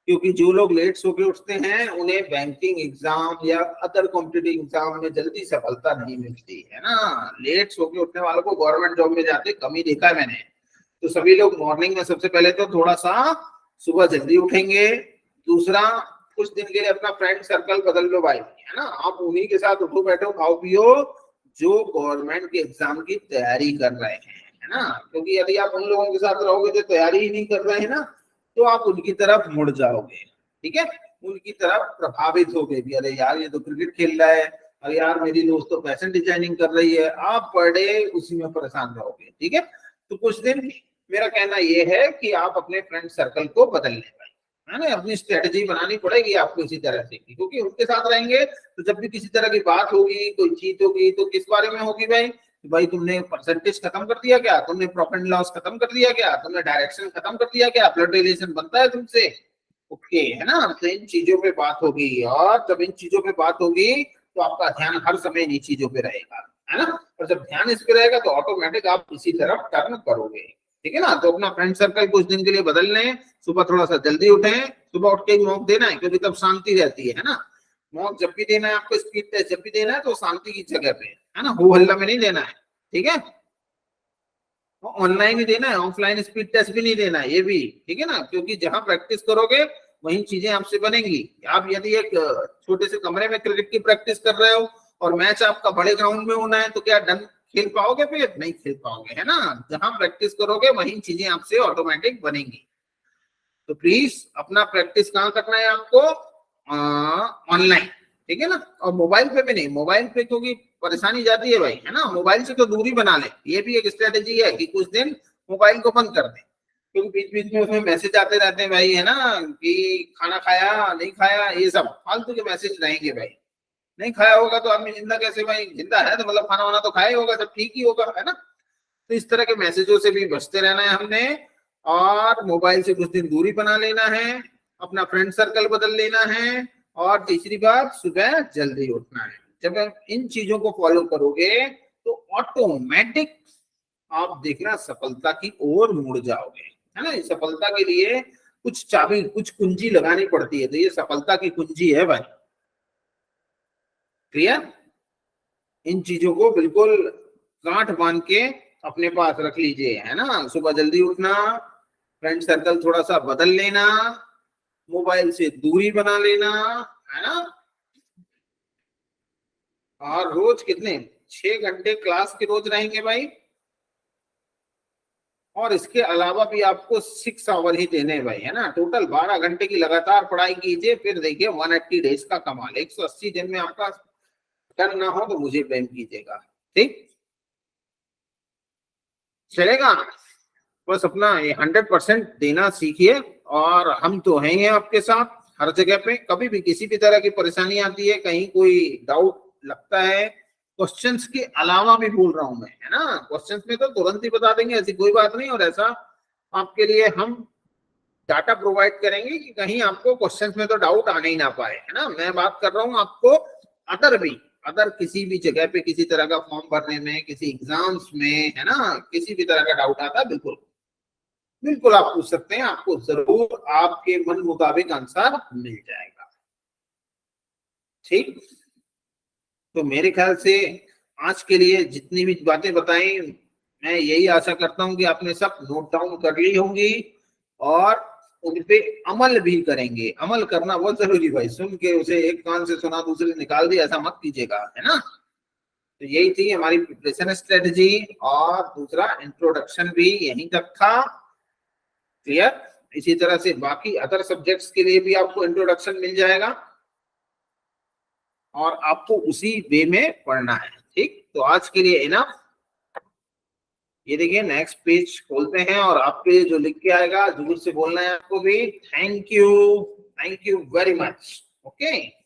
क्योंकि जो लोग लेट सो के उठते हैं उन्हें बैंकिंग एग्जाम या अदर कॉम्पिटिटिव एग्जाम में जल्दी सफलता नहीं मिलती है ना। लेट सो के उठने वालों को गवर्नमेंट जॉब में जाते कम ही देखा है मैंने। तो सभी लोग मॉर्निंग में सबसे पहले तो थोड़ा सा सुबह जल्दी उठेंगे। दूसरा, कुछ दिन के लिए अपना फ्रेंड सर्कल बदल लो भाई, है ना। आप उन्हीं के साथ उठो बैठो खाओ पियो जो गवर्नमेंट के एग्जाम की तैयारी कर रहे हैं, है ना। क्योंकि यदि आप उन लोगों के साथ रहोगे जो तैयारी ही नहीं कर रहे हैं ना, तो आप उनकी तरफ मुड़ जाओगे, ठीक है। उनकी तरफ प्रभावित हो गए भी, अरे यार ये तो क्रिकेट खेल रहा है, अरे यार मेरी दोस्त तो फैशन डिजाइनिंग कर रही है। आप पर डे उसी में परेशान रहोगे, ठीक है। तो कुछ दिन मेरा कहना ये है कि आप अपने फ्रेंड सर्कल को बदल लें, है ना। अपनी स्ट्रेटेजी बनानी पड़ेगी आपको इसी तरह से, क्योंकि उनके साथ रहेंगे तो जब भी किसी तरह की बात होगी, कोई चीज होगी, तो किस बारे में होगी भाई? भाई तुमने परसेंटेज खत्म कर दिया क्या? तुमने प्रॉफिट एंड लॉस खत्म कर दिया क्या? तुमने डायरेक्शन खत्म कर दिया क्या? ब्लड रिलेशन बनता है तुमसे? ओके, है ना। तो इन चीजों पे बात होगी, और जब इन चीजों पे बात होगी तो आपका ध्यान हर समय इन चीजों पे रहेगा, है ना। और जब ध्यान इस पे रहेगा तो ऑटोमेटिक आप इसी तरफ टर्न करोगे, ठीक है ना। तो अपना फ्रेंड सर्कल कुछ दिन के लिए बदल लें। सुबह थोड़ा सा जल्दी उठें, सुबह उठ के मॉक देना है, क्योंकि तब शांति रहती है ना। मॉक जब भी देना है आपको, स्पीड टेस्ट जब भी देना है तो शांति की जगह पे, है ना, हो हल्ला में नहीं देना है, ठीक है। ऑनलाइन ही देना है, ऑफलाइन स्पीड टेस्ट भी नहीं देना है, ये भी ठीक है ना। क्योंकि जहां प्रैक्टिस करोगे वही चीजें आपसे बनेंगी। आप यदि एक छोटे से कमरे में क्रिकेट की प्रैक्टिस कर रहे हो और मैच आपका बड़े ग्राउंड में होना है, तो क्या डन खेल पाओगे? फिर नहीं खेल पाओगे, है ना। जहां प्रैक्टिस करोगे वही चीजें आपसे ऑटोमेटिक बनेंगी। तो प्लीज अपना प्रैक्टिस कहाँ करना है आपको? ऑनलाइन, ठीक है ना। और मोबाइल पे भी नहीं, मोबाइल पे क्योंकि परेशानी जाती है भाई, है ना। मोबाइल से तो दूरी बना ले, ये भी एक स्ट्रेटेजी है कि कुछ दिन मोबाइल को बंद कर दे, क्योंकि बीच बीच में उसमें मैसेज आते रहते हैं भाई, है ना, कि खाना खाया नहीं खाया, ये सब फालतू के मैसेज रहेंगे भाई। नहीं खाया होगा तो आदमी जिंदा कैसे भाई? जिंदा है तो मतलब खाना वाना तो खाया होगा, जब ठीक ही होगा, है ना। तो इस तरह के मैसेजों से भी बचते रहना है हमने, और मोबाइल से कुछ दिन दूरी बना लेना है, अपना फ्रेंड सर्कल बदल लेना है, और तीसरी बात, सुबह जल्दी उठना है। जब आप इन चीजों को फॉलो करोगे तो ऑटोमेटिक आप देखना सफलता की ओर मुड़ जाओगे, है ना। इस सफलता के लिए कुछ चाबी, कुछ कुंजी लगानी पड़ती है, तो ये सफलता की कुंजी है भाई। क्लियर? इन चीजों को बिल्कुल गांठ बांध के अपने पास रख लीजिए, है ना। सुबह जल्दी उठना, फ्रेंड सर्कल थोड़ा सा बदल लेना, मोबाइल से दूरी बना लेना, है ना। और रोज कितने 6 घंटे क्लास के रोज रहेंगे भाई। और इसके अलावा भी आपको 6 आवर ही देने हैं भाई, है ना। टोटल 12 घंटे की लगातार पढ़ाई कीजिए, फिर देखिए 180 डेज का कमाल। 180 दिन में आपका टर्न ना हो तो मुझे ब्लेम कीजिएगा, ठीक चलेगा। बस अपना 100% देना सीखिए, और हम तो हैं ही आपके साथ हर जगह पे। कभी भी किसी भी तरह की परेशानी आती है, कहीं कोई डाउट लगता है, क्वेश्चंस के अलावा भी बोल रहा हूं मैं, है ना। क्वेश्चंस में तो तुरंत ही बता देंगे, ऐसी कोई बात नहीं, और ऐसा आपके लिए हम डाटा प्रोवाइड करेंगे कि कहीं आपको क्वेश्चंस में तो डाउट आने ही ना पाए, है ना। मैं बात कर रहा हूँ आपको अदर किसी भी जगह पे किसी तरह का फॉर्म भरने में, किसी एग्जाम्स में, है ना, किसी भी तरह का डाउट आता है, बिल्कुल बिल्कुल आप पूछ सकते हैं, आपको जरूर आपके मन मुताबिक आंसर मिल जाएगा। ठीक, तो मेरे ख्याल से आज के लिए जितनी भी बातें बताई, मैं यही आशा करता हूं कि आपने सब नोट डाउन कर ली होंगी और उन पे अमल भी करेंगे। अमल करना बहुत जरूरी भाई, सुन के उसे एक कान से सुना दूसरे निकाल दिया, ऐसा मत कीजिएगा, है ना। तो यही थी हमारी प्रिपरेशन स्ट्रेटजी, और दूसरा इंट्रोडक्शन भी यहीं तक था। क्लियर। इसी तरह से बाकी अदर सब्जेक्ट्स के लिए भी आपको इंट्रोडक्शन मिल जाएगा और आपको उसी वे में पढ़ना है। ठीक, तो आज के लिए इनफ। ये देखिए नेक्स्ट पेज खोलते हैं और आपके जो लिख के आएगा जरूर से बोलना है आपको भी। Thank you very much. Okay.